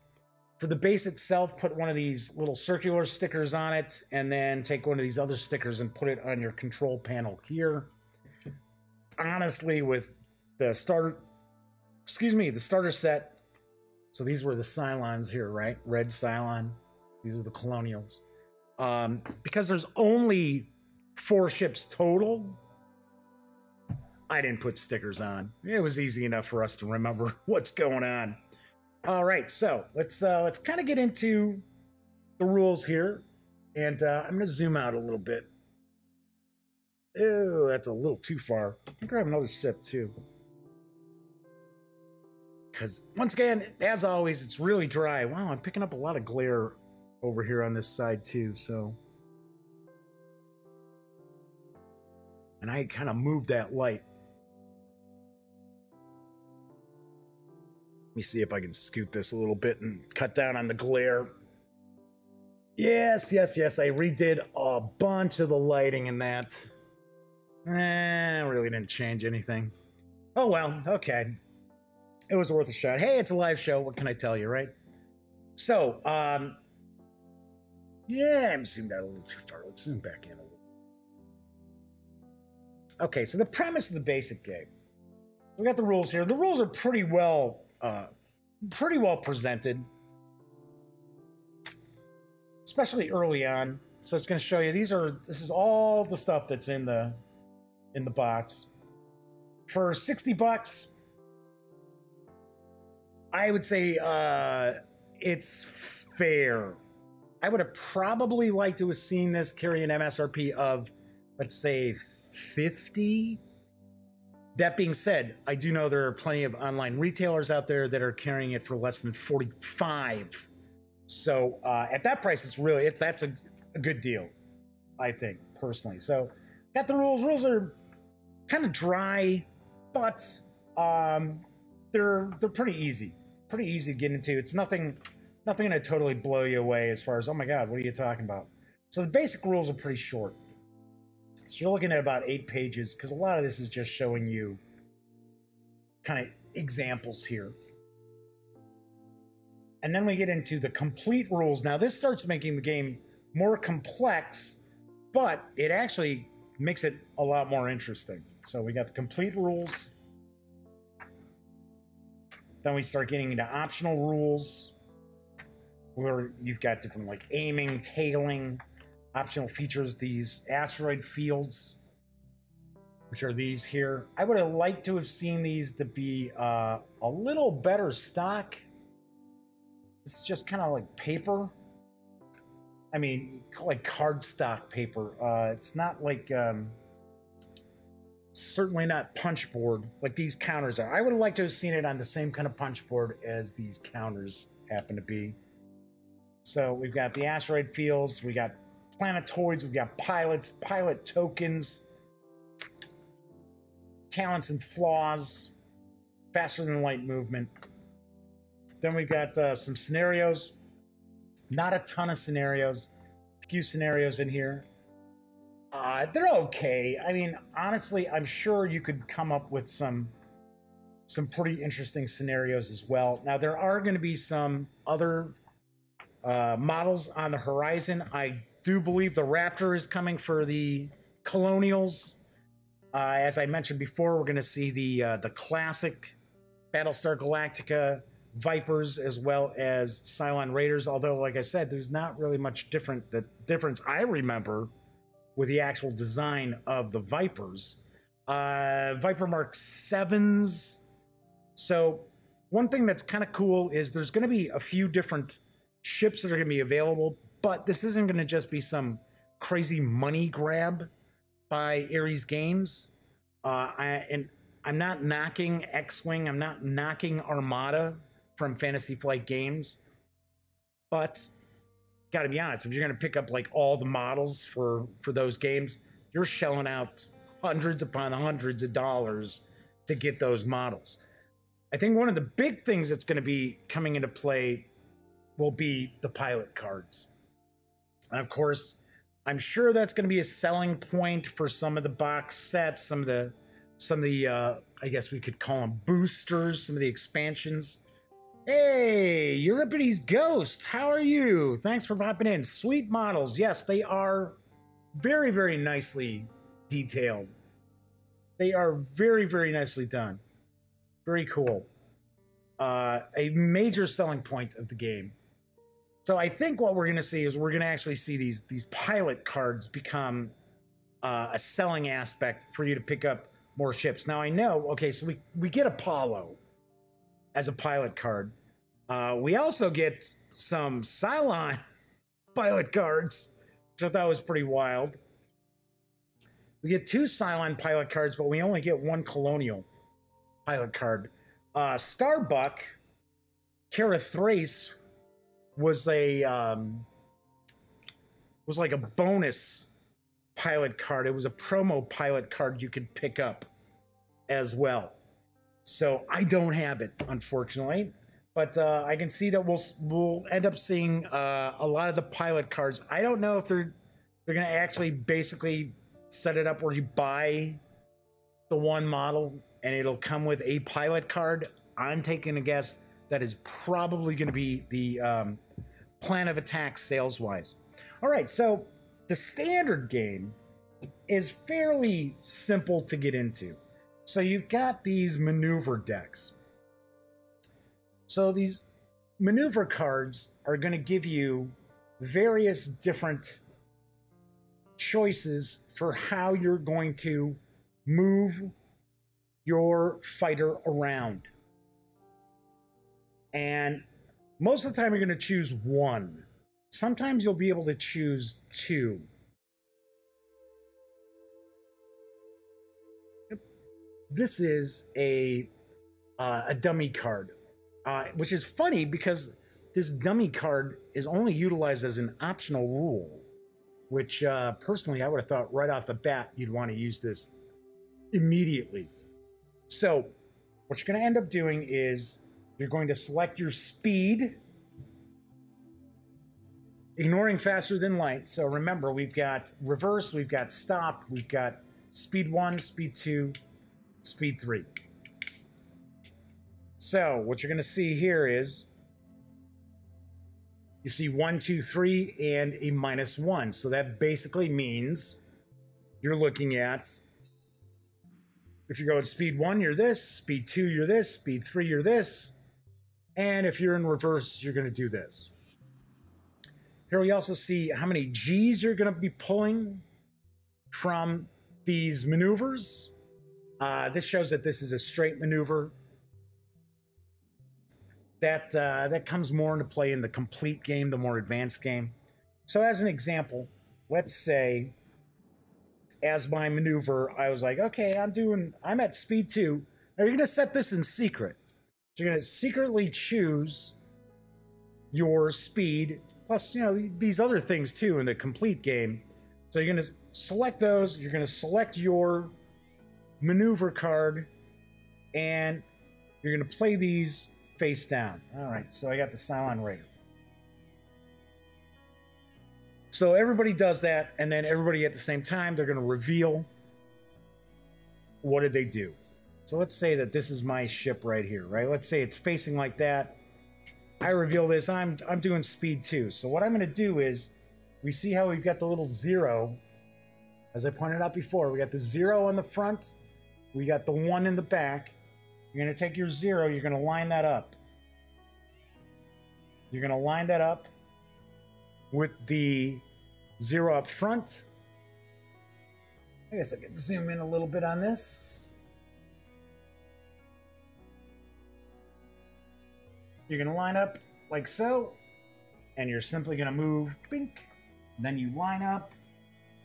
Speaker 1: For the base itself, put one of these little circular stickers on it, and then take one of these other stickers and put it on your control panel here. Honestly, with the starter set, so these were the Cylons here, right? Red Cylon. These are the Colonials. Because there's only 4 ships total, I didn't put stickers on. It was easy enough for us to remember what's going on. All right, so let's kind of get into the rules here, and I'm going to zoom out a little bit. Ew, that's a little too far. I'll grab another sip too, because once again, as always, it's really dry. Wow, I'm picking up a lot of glare over here on this side too. So, and I kind of moved that light. Let me see if I can scoot this a little bit and cut down on the glare. Yes. I redid a bunch of the lighting in that. Really didn't change anything. Oh, well, okay. It was worth a shot. Hey, it's a live show. What can I tell you, right? So, yeah, I'm zoomed out a little too far. Let's zoom back in a little. Okay, so the premise of the basic game. We got the rules here. The rules are pretty well presented, especially early on. So it's going to show you this is all the stuff that's in the box. For $60, I would say it's fair. I would have probably liked to have seen this carry an MSRP of, let's say, $50. That being said, I do know there are plenty of online retailers out there that are carrying it for less than $45. So at that price, that's a good deal, I think, personally. So got the rules. Rules are kind of dry, but they're pretty easy. Pretty easy to get into. It's nothing going to totally blow you away as far as, oh my God, what are you talking about? So the basic rules are pretty short. So you're looking at about 8 pages, because a lot of this is just showing you kind of examples here. And then we get into the complete rules. Now this starts making the game more complex, but it actually makes it a lot more interesting. So we got the complete rules. Then we start getting into optional rules, where you've got different like aiming, tailing, optional features, these asteroid fields, which are these here. I would have liked to have seen these to be a little better stock. It's just kind of like paper. I mean, like cardstock paper. It's not like, certainly not punch board like these counters are. I would have liked to have seen it on the same kind of punch board as these counters happen to be. So we've got the asteroid fields, we got planetoids, we've got pilots, pilot tokens, talents and flaws, faster than light movement. Then we've got some scenarios. Not a ton of scenarios. A few scenarios in here. They're okay. I mean, honestly, I'm sure you could come up with some pretty interesting scenarios as well. Now, there are going to be some other models on the horizon. I do believe the Raptor is coming for the Colonials. As I mentioned before, we're going to see the classic Battlestar Galactica Vipers as well as Cylon Raiders. Although, like I said, there's not really much difference I remember with the actual design of the Vipers. Viper Mark 7s. So One thing that's kind of cool is there's going to be a few different ships that are going to be available, but this isn't going to just be some crazy money grab by Ares Games. And I'm not knocking X-Wing. I'm not knocking Armada from Fantasy Flight Games. But got to be honest, if you're going to pick up like all the models for those games, you're shelling out hundreds upon hundreds of dollars to get those models. I think one of the big things that's going to be coming into play will be the pilot cards. And of course, I'm sure that's going to be a selling point for some of the box sets, some of the I guess we could call them boosters, some of the expansions. Hey, Euripides Ghost, how are you? Thanks for popping in. Sweet models. Yes, they are very, very nicely detailed. They are very, very nicely done. Very cool. A major selling point of the game. So I think what we're going to see is we're going to actually see these pilot cards become a selling aspect for you to pick up more ships. Now I know, okay, so we get Apollo as a pilot card. We also get some Cylon pilot cards, which I thought was pretty wild. We get 2 Cylon pilot cards, but we only get 1 Colonial pilot card. Starbuck, Kara Thrace was like a bonus pilot card. It was a promo pilot card you could pick up as well. So I don't have it, unfortunately, but I can see that we'll end up seeing a lot of the pilot cards. I don't know if they're going to actually basically set it up where you buy the one model and it'll come with a pilot card. I'm taking a guess that is probably going to be the plan of attack sales-wise. All right, so the standard game is fairly simple to get into. So you've got these maneuver decks. So these maneuver cards are going to give you various different choices for how you're going to move your fighter around. And most of the time you're going to choose 1. Sometimes you'll be able to choose 2. This is a dummy card, which is funny because this dummy card is only utilized as an optional rule, which personally I would have thought right off the bat you'd want to use this immediately. So what you're going to end up doing is you're going to select your speed, ignoring faster than light. So remember, we've got reverse, we've got stop, we've got speed 1, speed 2, speed 3. So what you're going to see here is you see 1, 2, 3 and a -1. So that basically means you're looking at, if you're going speed 1, you're this, speed 2, you're this, speed 3, you're this, and if you're in reverse, you're going to do this. Here we also see how many G's you're going to be pulling from these maneuvers. This shows that this is a straight maneuver. That comes more into play in the complete game, the more advanced game. So as an example, let's say as my maneuver, I was like, okay, I'm at speed 2. Now you're going to set this in secret. So you're going to secretly choose your speed, plus, you know, these other things too in the complete game. So you're going to select those. You're going to select your maneuver card, and you're going to play these face down. All right, so I got the Cylon Raider. So everybody does that, and then everybody at the same time, they're going to reveal what did they do. So let's say that this is my ship right here, right? Let's say it's facing like that. I reveal this. I'm doing speed 2. So what I'm going to do is, we see how we've got the little 0. As I pointed out before, we got the 0 on the front. We got the 1 in the back. You're going to take your 0. You're going to line that up. You're going to line that up with the 0 up front. I guess I could zoom in a little bit on this. You're going to line up like so, and you're simply going to move, bink. Then you line up,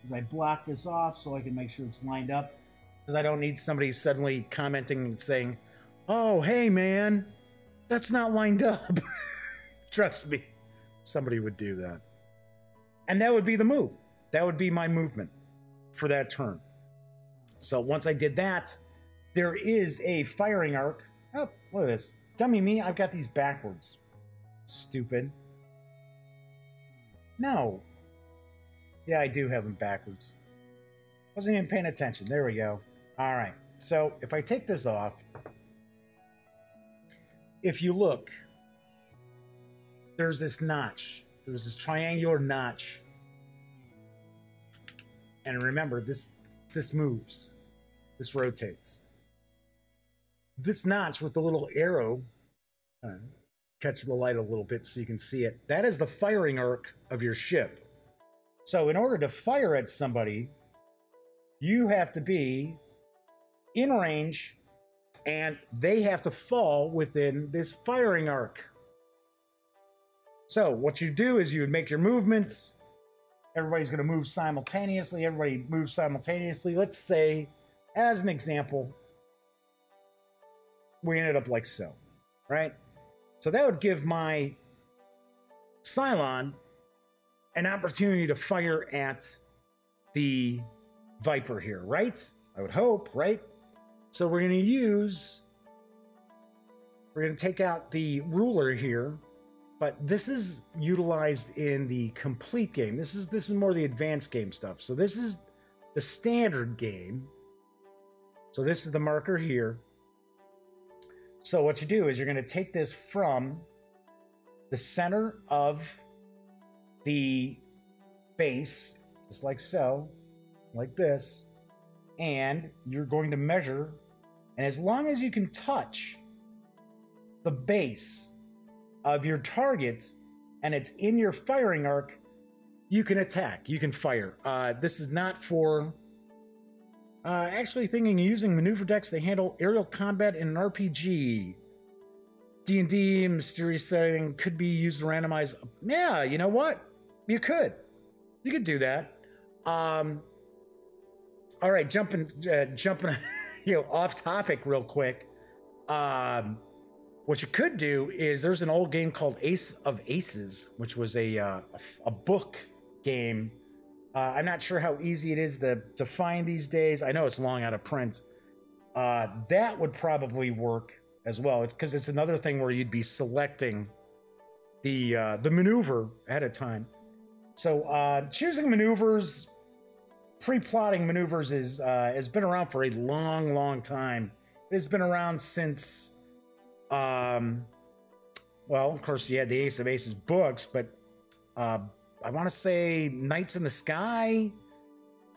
Speaker 1: as I block this off so I can make sure it's lined up, because I don't need somebody suddenly commenting and saying, oh, hey, man, that's not lined up. Trust me, somebody would do that. And that would be the move. That would be my movement for that turn. So once I did that, there is a firing arc. Oh, look at this. Dummy me, I've got these backwards. Stupid. No. Yeah, I do have them backwards. Wasn't even paying attention. There we go. All right. So if I take this off, if you look, there's this notch. There's this triangular notch. And remember, this moves. This rotates. This notch with the little arrow, catch the light a little bit so you can see it. That is the firing arc of your ship. So in order to fire at somebody, you have to be in range and they have to fall within this firing arc. So what you do is you would make your movements. Everybody's going to move simultaneously. Everybody moves simultaneously. Let's say, as an example, we ended up like so, right? So that would give my Cylon an opportunity to fire at the Viper here, right? I would hope, right? So we're going to take out the ruler here, but this is utilized in the complete game. This is more the advanced game stuff. So this is the standard game. So this is the marker here. So what you do is you're going to take this from the center of the base, just like so, like this, and you're going to measure, and as long as you can touch the base of your target and it's in your firing arc, you can attack, you can fire. This is not for actually thinking of using maneuver decks to handle aerial combat in an RPG. D&D mysterious setting could be used to randomize. Yeah, you know what? You could do that. All right, jumping off topic real quick. What you could do is there's an old game called Ace of Aces, which was a book game. I'm not sure how easy it is to find these days. I know it's long out of print. That would probably work as well. It's because it's another thing where you'd be selecting the maneuver ahead of time. So choosing maneuvers, pre-plotting maneuvers has been around for a long, long time. It has been around since, well, of course, you had the Ace of Aces books, but I want to say Knights in the Sky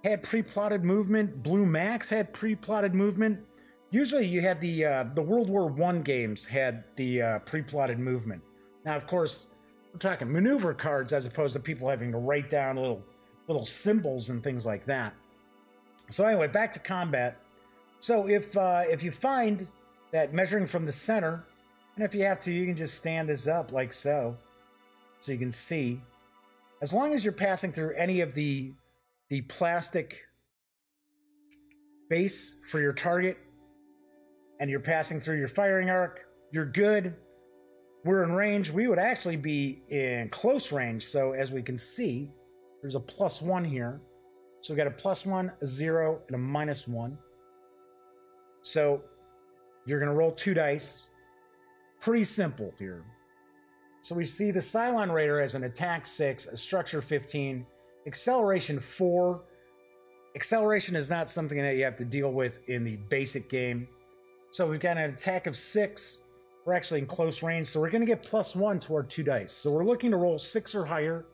Speaker 1: had pre-plotted movement. Blue Max had pre-plotted movement. Usually you had the World War I games had the pre-plotted movement. Now, of course, we're talking maneuver cards as opposed to people having to write down little symbols and things like that. So anyway, back to combat. So if you find that measuring from the center, and if you have to, you can just stand this up like so you can see. As long as you're passing through any of the plastic base for your target, and you're passing through your firing arc, you're good. We're in range. We would actually be in close range. So as we can see, there's a +1 here. So we got a +1, a 0, and a -1. So you're going to roll 2 dice. Pretty simple here. So we see the Cylon Raider has an attack 6, a structure 15, acceleration 4. Acceleration is not something that you have to deal with in the basic game. So we've got an attack of 6. We're actually in close range, so we're going to get +1 to our 2 dice. So we're looking to roll 6 or higher,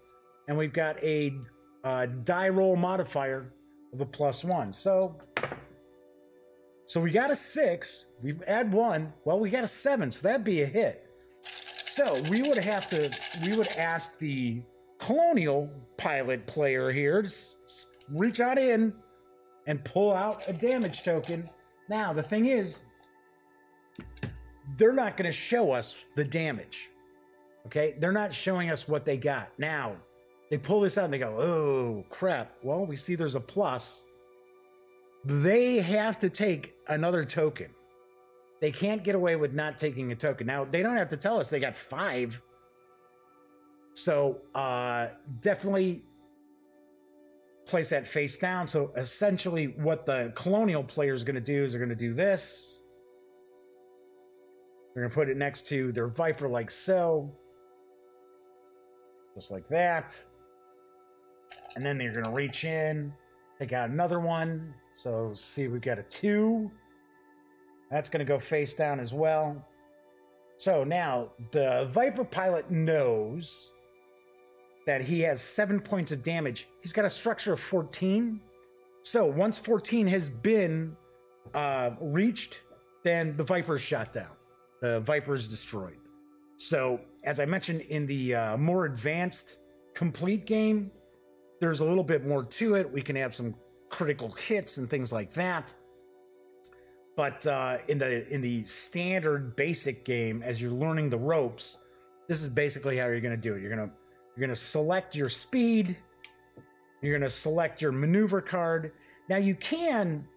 Speaker 1: and we've got a die roll modifier of a +1. So we got a 6. We add 1. Well, we got a 7, so that'd be a hit. So we would ask the Colonial pilot player here to reach on in and pull out a damage token. Now, the thing is, they're not going to show us the damage. Okay, they're not showing us what they got. Now, they pull this out and they go, oh, crap. Well, we see there's a plus. They have to take another token. They can't get away with not taking a token. Now, they don't have to tell us they got 5. So, definitely place that face down. So, essentially, what the Colonial player is going to do is they're going to do this. They're going to put it next to their Viper like so. Just like that. And then they're going to reach in, take out another one. So see, we've got a 2. That's going to go face down as well. So now the Viper pilot knows that he has 7 points of damage. He's got a structure of 14. So once 14 has been reached, then the Viper is shot down. The Viper is destroyed. So as I mentioned in the more advanced complete game, there's a little bit more to it. We can have some critical hits and things like that. But in the standard basic game, as you're learning the ropes, this is basically how you're going to do it. You're going to select your speed. You're going to select your maneuver card. Now you can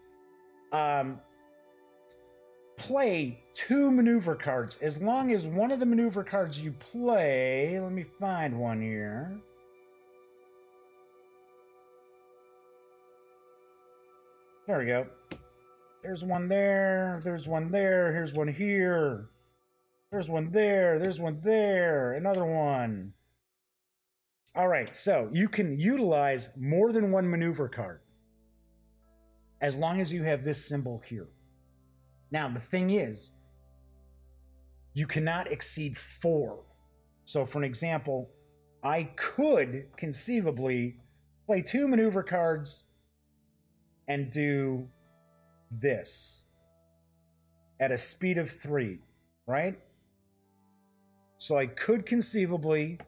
Speaker 1: play 2 maneuver cards as long as one of the maneuver cards you play. Let me find one here. There we go. There's one there. There's one there. Here's one here. There's one there. There's one there. Another one. All right. So you can utilize more than one maneuver card as long as you have this symbol here. Now, the thing is, you cannot exceed 4. So for an example, I could conceivably play 2 maneuver cards and do this at a speed of 3, right? So I could conceivably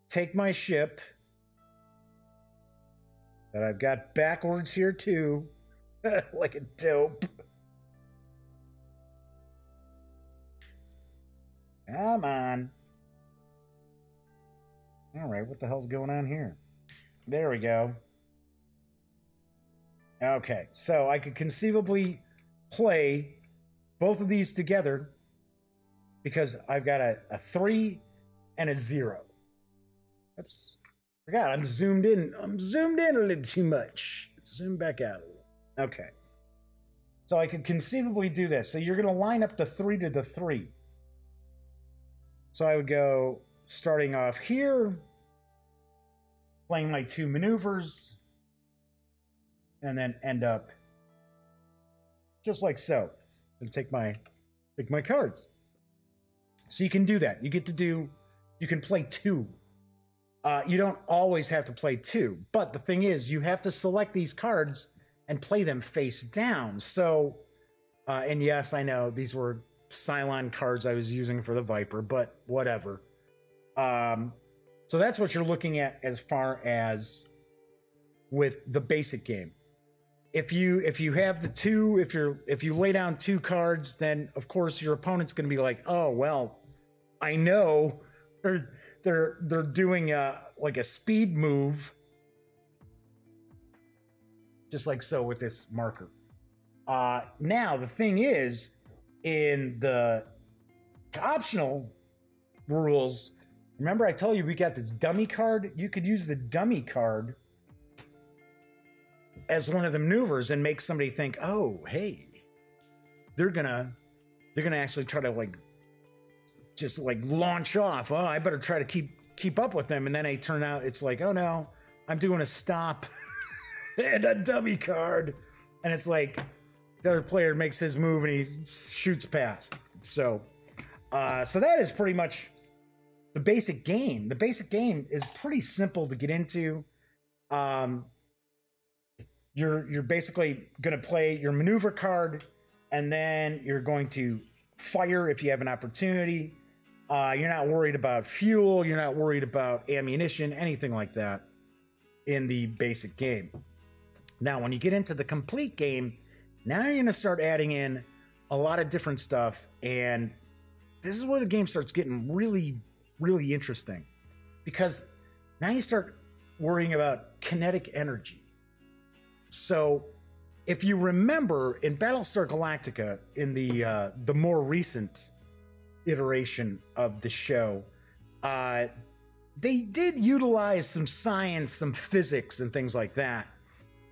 Speaker 1: take my ship that I've got backwards here too, like a dope. Come on. All right, what the hell's going on here? There we go. Okay, so I could conceivably play both of these together because I've got a 3 and a 0. Oops. Forgot, I'm zoomed in. I'm zoomed in a little too much. Zoom back out a little. Okay. So I could conceivably do this. So you're going to line up the 3 to the 3. So I would go starting off here, playing my 2 maneuvers, and then end up just like so. And take my cards. So you can do that. You can play 2. You don't always have to play 2, but the thing is, you have to select these cards and play them face down. So, and yes, I know these were Cylon cards I was using for the Viper, but whatever. So that's what you're looking at as far as with the basic game. If you have the 2, if you lay down 2 cards, then of course your opponent's going to be like, oh well, I know they're doing like a speed move, just like so with this marker. Now the thing is, in the optional rules, remember I told you we got this dummy card? You could use the dummy card as one of the maneuvers and make somebody think, oh, hey, they're gonna actually try to just launch off. Oh, I better try to keep up with them. And then they turn out it's like, oh no, I'm doing a stop and a dummy card. And it's like the other player makes his move and he shoots past. So that is pretty much the basic game. The basic game is pretty simple to get into. You're basically going to play your maneuver card, and then you're going to fire if you have an opportunity. You're not worried about fuel. You're not worried about ammunition, anything like that in the basic game. Now, when you get into the complete game, now you're going to start adding in a lot of different stuff, and this is where the game starts getting really, really interesting, because now you start worrying about kinetic energy. So if you remember in Battlestar Galactica, in the more recent iteration of the show, they did utilize some science, some physics, and things like that.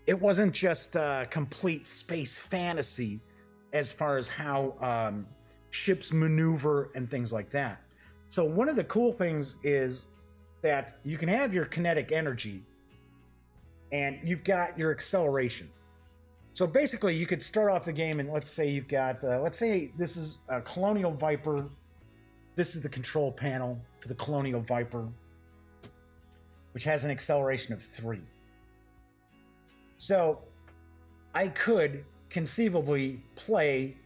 Speaker 1: It wasn't just complete space fantasy as far as how ships maneuver and things like that. So one of the cool things is that you can have your kinetic energy and you've got your acceleration. So basically you could start off the game and let's say you've got, let's say this is a Colonial Viper. This is the control panel for the Colonial Viper, which has an acceleration of 3. So I could conceivably play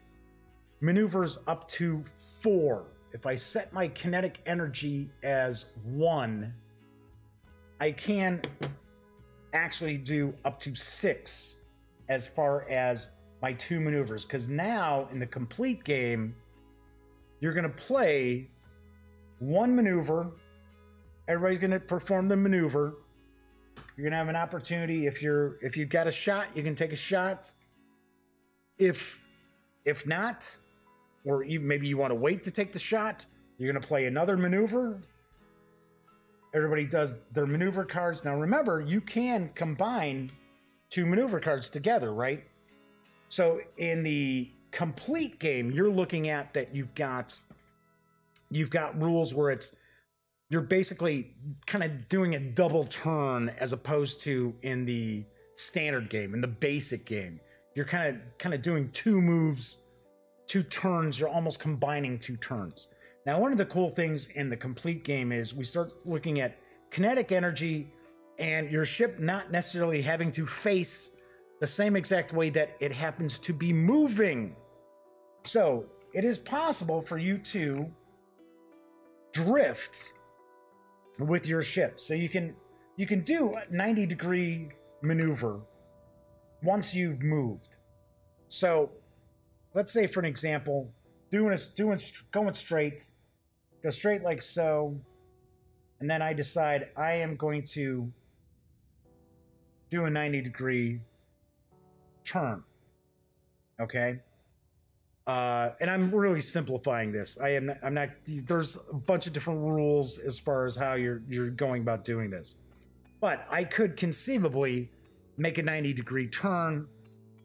Speaker 1: maneuvers up to 4. If I set my kinetic energy as 1, I can actually do up to 6 as far as my 2 maneuvers. Because now in the complete game, you're going to play 1 maneuver. Everybody's going to perform the maneuver. You're going to have an opportunity. If you've got a shot, you can take a shot. If not, or maybe you want to wait to take the shot, you're going to play another maneuver. Everybody does their maneuver cards. Now remember, you can combine 2 maneuver cards together, right? So in the complete game, you're looking at that you've got rules where you're basically kind of doing a double turn as opposed to in the standard game, in the basic game. You're kind of doing 2 moves, 2 turns. You're almost combining 2 turns. Now, one of the cool things in the complete game is we start looking at kinetic energy and your ship not necessarily having to face the same exact way that it happens to be moving. So it is possible for you to drift with your ship. So you can do a 90-degree maneuver once you've moved. So let's say, for an example, going straight, go straight like so, and then I decide I am going to do a 90-degree turn. Okay. And I'm really simplifying this. I'm not, there's a bunch of different rules as far as how you're going about doing this. But I could conceivably make a 90-degree turn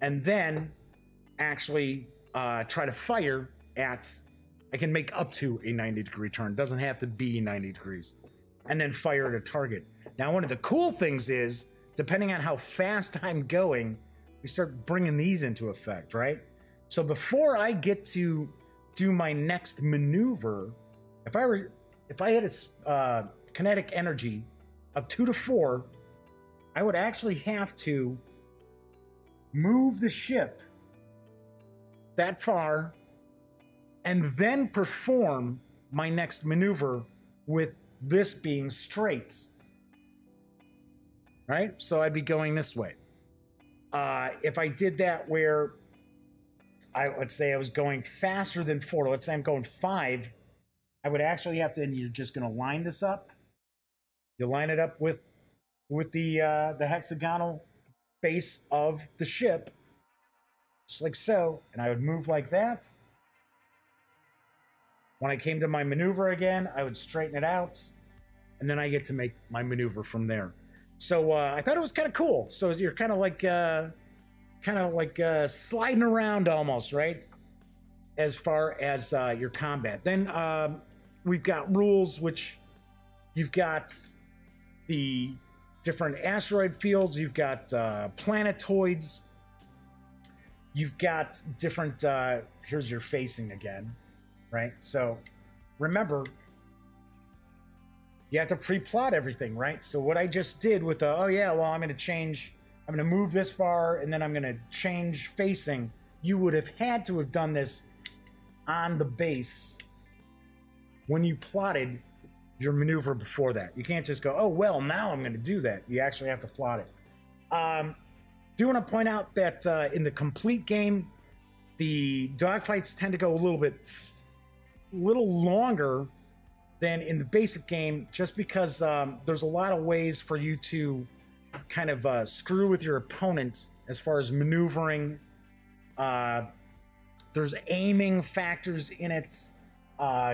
Speaker 1: and then actually try to fire at, I can make up to a 90-degree turn. It doesn't have to be 90 degrees. And then fire at a target. Now, one of the cool things is, depending on how fast I'm going, we start bringing these into effect, right? So before I get to do my next maneuver, if I had a kinetic energy of 2 to 4, I would actually have to move the ship that far and then perform my next maneuver with this being straight. Right? So I'd be going this way. If I did that where let's say I was going faster than 4, let's say I'm going 5, I would actually have to, and you're just going to line this up. You line it up with the hexagonal base of the ship, just like so, and I would move like that. When I came to my maneuver again, I would straighten it out, and then I get to make my maneuver from there. So I thought it was kind of cool. So you're kind of like sliding around almost, right? As far as your combat. Then we've got rules, which you've got the different asteroid fields. You've got planetoids. You've got different, here's your facing again, right? So remember, you have to pre-plot everything, right? So what I just did with the, oh yeah, well, I'm going to move this far, and then I'm going to change facing. You would have had to have done this on the base when you plotted your maneuver before that. You can't just go, oh, well, now I'm going to do that. You actually have to plot it. Do want to point out that in the complete game, The dogfights tend to go a little longer than in the basic game, just because there's a lot of ways for you to kind of screw with your opponent as far as maneuvering. There's aiming factors in it.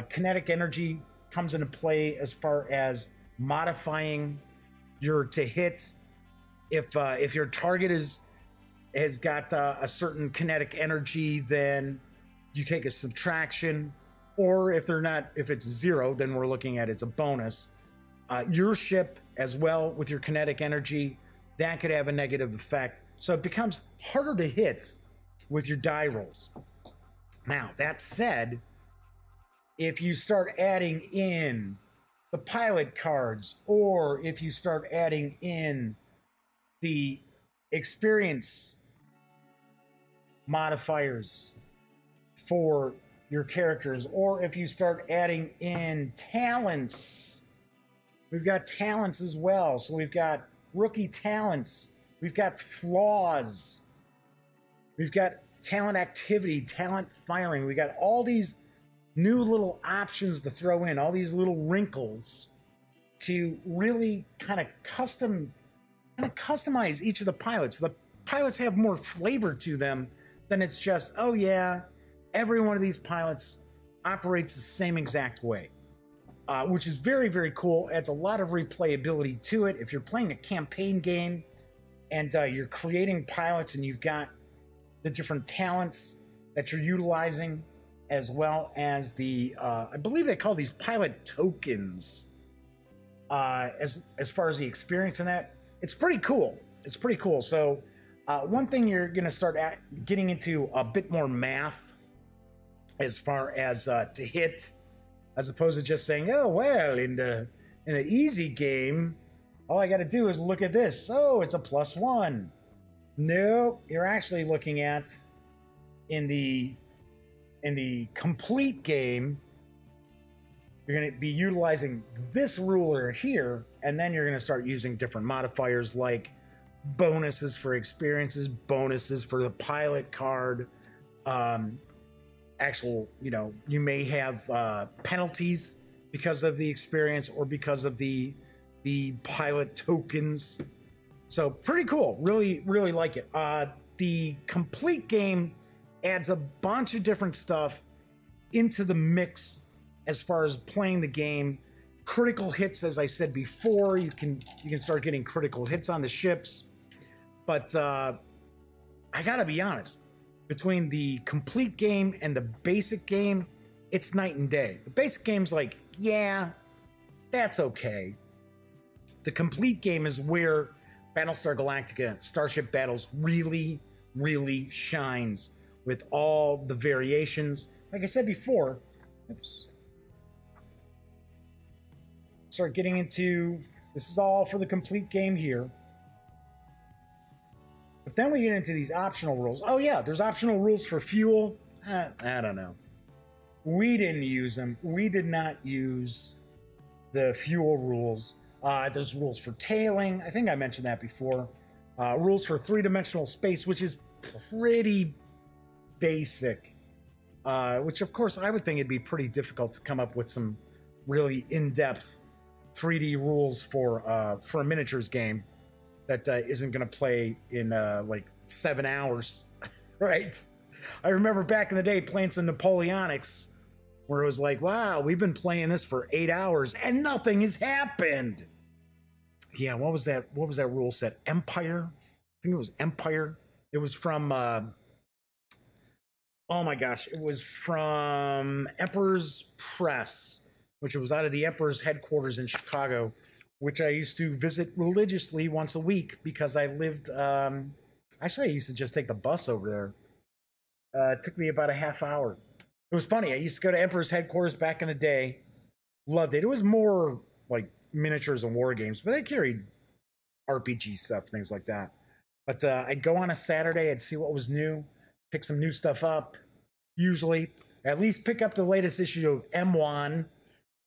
Speaker 1: Kinetic energy comes into play as far as modifying your to hit. If your target has got a certain kinetic energy, then you take a subtraction. Or if it's 0, then we're looking at it's a bonus. Your ship as well with your kinetic energy, that could have a negative effect. So it becomes harder to hit with your die rolls. Now, that said, if you start adding in the pilot cards, or if you start adding in the experience modifiers for your characters, or if you start adding in talents, we've got talents as well. So we've got rookie talents, we've got flaws, we've got talent activity, talent firing. We got all these new little options to throw in, all these little wrinkles to really kind of customize each of the pilots. The pilots have more flavor to them than it's just, oh yeah, every one of these pilots operates the same exact way, which is very, very cool. Adds a lot of replayability to it. If you're playing a campaign game and you're creating pilots and you've got the different talents that you're utilizing, as well as the, I believe they call these pilot tokens, as far as the experience in that, it's pretty cool. It's pretty cool. So one thing you're going to start getting into a bit more math as far as to hit, as opposed to just saying, oh, well, in the easy game, all I got to do is look at this. Oh, it's a +1. No, you're actually looking at in the complete game, you're going to be utilizing this ruler here, and then you're going to start using different modifiers like bonuses for experiences, bonuses for the pilot card. Actual, you may have penalties because of the experience or because of the pilot tokens. So pretty cool. Really, really like it. The complete game adds a bunch of different stuff into the mix as far as playing the game. Critical hits, as I said before, you can start getting critical hits on the ships. But I gotta be honest, between the complete game and the basic game, it's night and day. The basic game's like, yeah, that's okay. The complete game is where Battlestar Galactica Starship Battles really, really shines with all the variations. Like I said before, start getting into, this is all for the complete game here. But then we get into these optional rules. Oh yeah, there's optional rules for fuel. I don't know. We didn't use them. We did not use the fuel rules. There's rules for tailing. I think I mentioned that before. Rules for three-dimensional space, which is pretty basic. Which, of course, I would think it'd be pretty difficult to come up with some really in-depth 3D rules for a miniatures game that isn't going to play in like 7 hours, right? I remember back in the day playing some Napoleonics, where it was like, wow, we've been playing this for 8 hours and nothing has happened. Yeah, what was that? What was that rule set? Empire? I think it was Empire. It was from, oh my gosh, it was from Emperor's Press, which was out of the Emperor's headquarters in Chicago, which I used to visit religiously once a week because I lived, actually I used to just take the bus over there. It took me about a half hour. It was funny. I used to go to Emperor's headquarters back in the day. Loved it. It was more like miniatures and war games, but they carried RPG stuff, things like that. But I'd go on a Saturday, I'd see what was new, pick some new stuff up, usually. At least pick up the latest issue of M1. I'm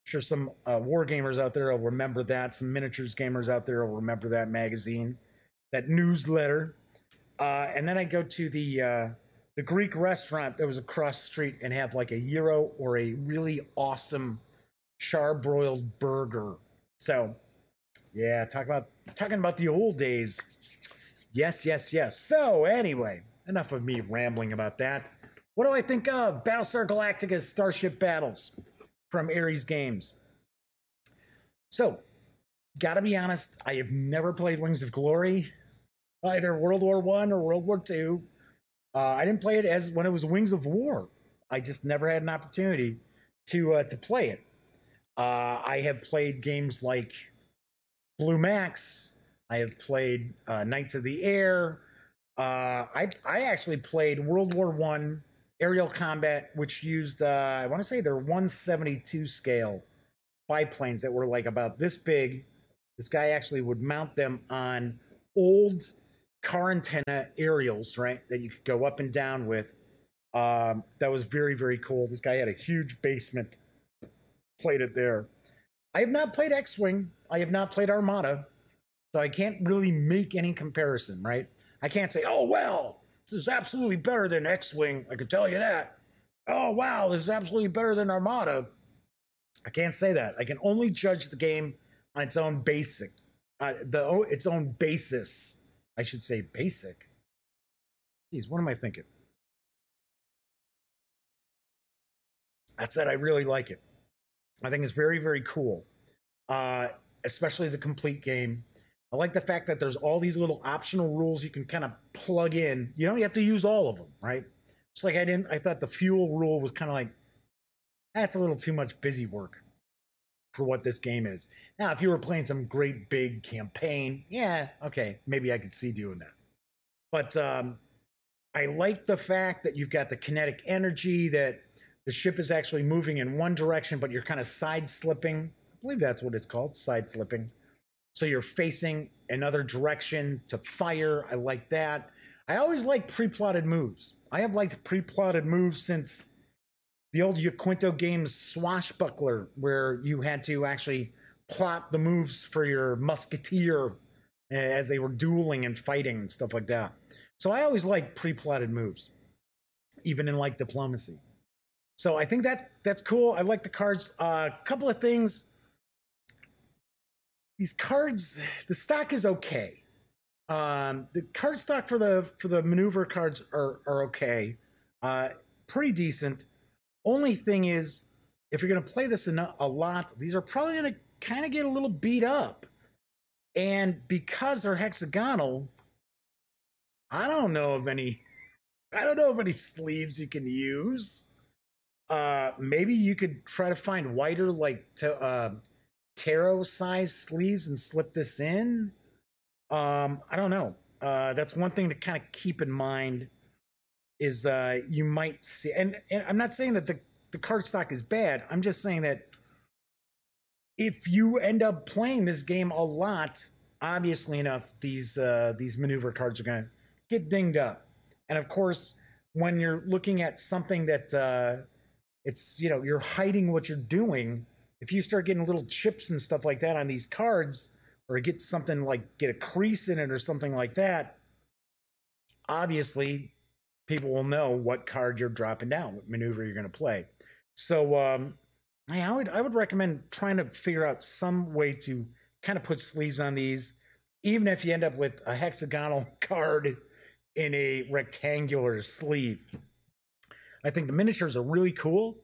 Speaker 1: sure some war gamers out there will remember that. Some miniatures gamers out there will remember that magazine, that newsletter. And then I go to the the Greek restaurant that was across the street and have like a gyro or a really awesome charbroiled burger. So yeah, talking about the old days. Yes, yes, yes. So anyway, enough of me rambling about that. What do I think of Battlestar Galactica's Starship Battles from Ares Games? So, gotta be honest, I have never played Wings of Glory, either World War I or World War II. I didn't play it as when it was Wings of War. I just never had an opportunity to play it. I have played games like Blue Max. I have played Knights of the Air. I actually played World War I aerial combat, which used, I want to say their 172 scale biplanes that were like about this big. This guy actually would mount them on old car antenna aerials, right, that you could go up and down with. That was very, very cool. This guy had a huge basement, played it there. I have not played X-Wing. I have not played Armada, so I can't really make any comparison, right? I can't say, oh, well, this is absolutely better than X-Wing. I can tell you that. Oh, wow, this is absolutely better than Armada. I can't say that. I can only judge the game on its own basic, its own basis. I should say basic. Geez, what am I thinking? That said, I really like it. I think it's very, very cool, especially the complete game. I like the fact that there's all these little optional rules you can kind of plug in. You don't have to use all of them, right? It's like I thought the fuel rule was kind of like, that's a little too much busy work for what this game is. Now, if you were playing some great big campaign, yeah, okay, maybe I could see doing that. But I like the fact that you've got the kinetic energy, that the ship is actually moving in one direction, but you're kind of side slipping. I believe that's what it's called, side slipping. So you're facing another direction to fire. I like that. I always like pre-plotted moves. I have liked pre-plotted moves since the old Iello Games Swashbuckler, where you had to actually plot the moves for your musketeer as they were dueling and fighting and stuff like that. So I always like pre-plotted moves, even in like diplomacy. So I think that's cool. I like the cards. A couple of things. These cards, the stock is okay. The card stock for the maneuver cards are okay. Pretty decent. Only thing is, if you're going to play this a lot, these are probably going to kind of get a little beat up. And because they're hexagonal, I don't know of any sleeves you can use. Maybe you could try to find wider, like tarot size sleeves and slip this in. I don't know. That's one thing to kind of keep in mind is you might see, and I'm not saying that the cardstock is bad. I'm just saying that if you end up playing this game a lot, obviously enough, these maneuver cards are going to get dinged up. And of course, when you're looking at something that it's, you know, you're hiding what you're doing, if you start getting little chips and stuff like that on these cards, or get something like get a crease in it or something like that, obviously people will know what card you're dropping down, what maneuver you're going to play. So I would recommend trying to figure out some way to kind of put sleeves on these, even if you end up with a hexagonal card in a rectangular sleeve. I think the miniatures are really cool.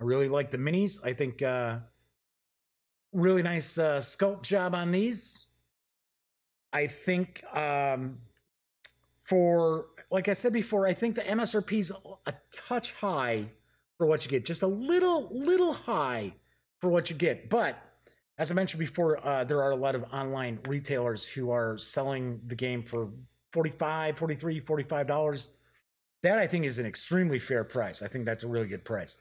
Speaker 1: I really like the minis. I think really nice sculpt job on these. I think for, like I said before, I think the MSRP is a touch high for what you get. Just a little high for what you get. But as I mentioned before, there are a lot of online retailers who are selling the game for $45, $43, $45. That I think is an extremely fair price. I think that's a really good price.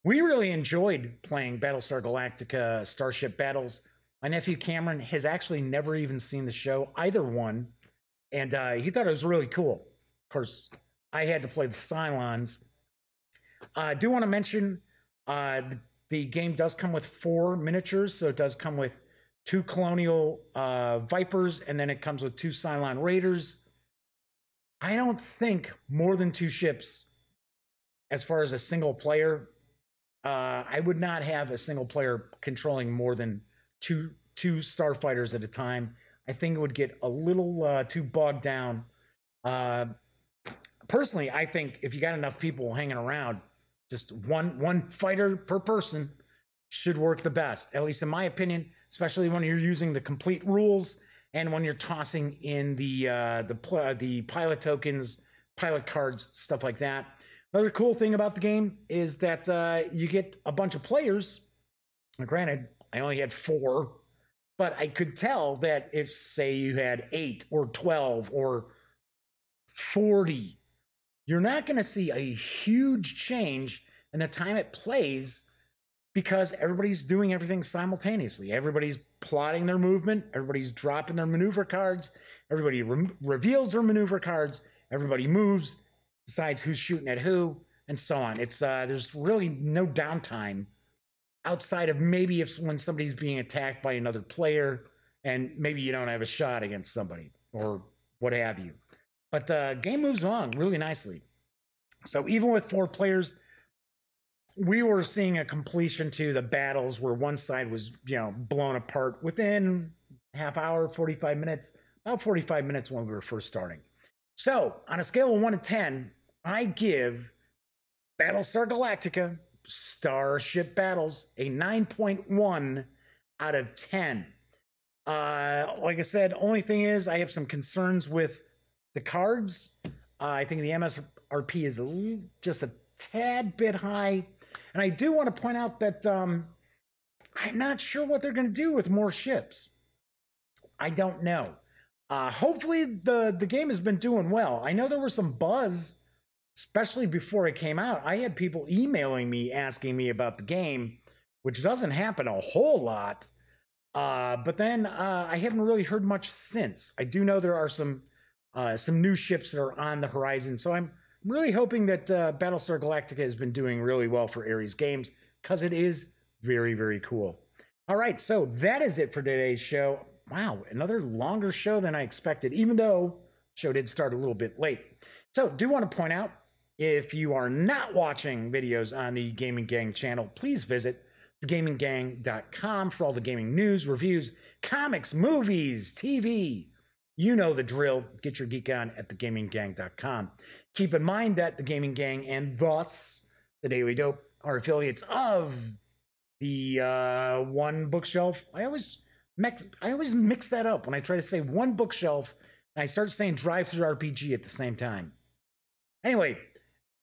Speaker 1: We really enjoyed playing Battlestar Galactica Starship Battles. My nephew Cameron has actually never even seen the show, either one, and he thought it was really cool. Of course, I had to play the Cylons. I do want to mention the game does come with 4 miniatures, so it does come with 2 Colonial Vipers, and then it comes with 2 Cylon Raiders. I don't think more than 2 ships as far as a single player, I would not have a single player controlling more than two starfighters at a time. I think it would get a little too bogged down. Personally, I think if you got enough people hanging around, just one fighter per person should work the best, at least in my opinion, especially when you're using the complete rules and when you're tossing in the pilot tokens, pilot cards, stuff like that. Another cool thing about the game is that you get a bunch of players. Granted, I only had 4, but I could tell that if, say, you had 8 or 12 or 40, you're not going to see a huge change in the time it plays because everybody's doing everything simultaneously. Everybody's plotting their movement. Everybody's dropping their maneuver cards. Everybody reveals their maneuver cards. Everybody moves, decides who's shooting at who, and so on. It's there's really no downtime outside of maybe when somebody's being attacked by another player and maybe you don't have a shot against somebody or what have you. But game moves along really nicely. So even with 4 players, we were seeing a completion to the battles where one side was, blown apart within half hour, 45 minutes, about 45 minutes when we were first starting. So on a scale of 1 to 10, I give Battlestar Galactica Starship Battles a 9.1 out of 10. Like I said, only thing is I have some concerns with the cards. I think the MSRP is just a tad bit high. And I do want to point out that I'm not sure what they're going to do with more ships. I don't know. Hopefully the game has been doing well. I know there was some buzz, especially before it came out. I had people emailing me asking me about the game, which doesn't happen a whole lot. But then I haven't really heard much since. I do know there are some new ships that are on the horizon. So I'm really hoping that Battlestar Galactica has been doing really well for Ares Games because it is very, very cool. All right, so that is it for today's show. Wow, another longer show than I expected, even though the show did start a little bit late. So do want to point out, if you are not watching videos on the Gaming Gang channel, please visit thegaminggang.com for all the gaming news, reviews, comics, movies, TV. You know the drill. Get your geek on at thegaminggang.com. Keep in mind that the Gaming Gang and thus the Daily Dope are affiliates of the One Bookshelf. I always mix that up when I try to say One Bookshelf and I start saying Drive-Thru RPG at the same time. Anyway,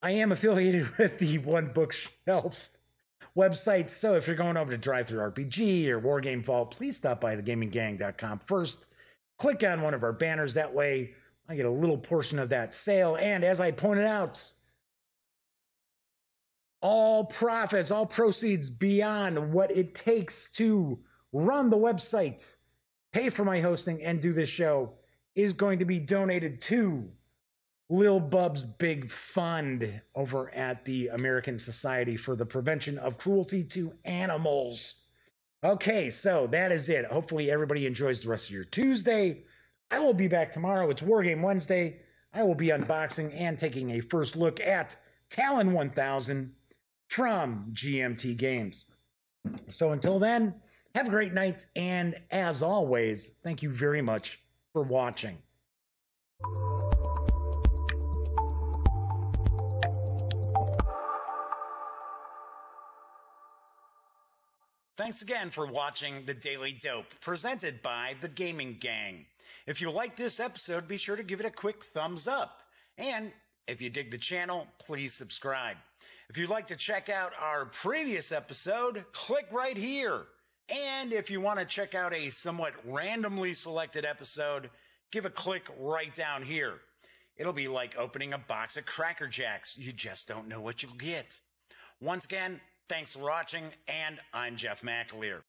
Speaker 1: I am affiliated with the One Bookshelf website, so if you're going over to Drive-Thru RPG or Wargame Vault, please stop by thegaminggang.com first. Click on one of our banners. That way I get a little portion of that sale. And as I pointed out, all profits, all proceeds beyond what it takes to run the website, pay for my hosting, and do this show is going to be donated to Lil BUB's big fund over at the American Society for the Prevention of Cruelty to Animals. Okay, so that is it. Hopefully everybody enjoys the rest of your Tuesday. I will be back tomorrow. It's Wargame Wednesday. I will be unboxing and taking a first look at Talon 1000 from GMT Games. So until then, have a great night, and as always, thank you very much for watching. Thanks again for watching The Daily Dope, presented by The Gaming Gang. If you like this episode, be sure to give it a quick thumbs up. And if you dig the channel, please subscribe. If you'd like to check out our previous episode, click right here. And if you want to check out a somewhat randomly selected episode, give a click right down here. It'll be like opening a box of Cracker Jacks. You just don't know what you'll get. Once again, thanks for watching, and I'm Jeff McAleer.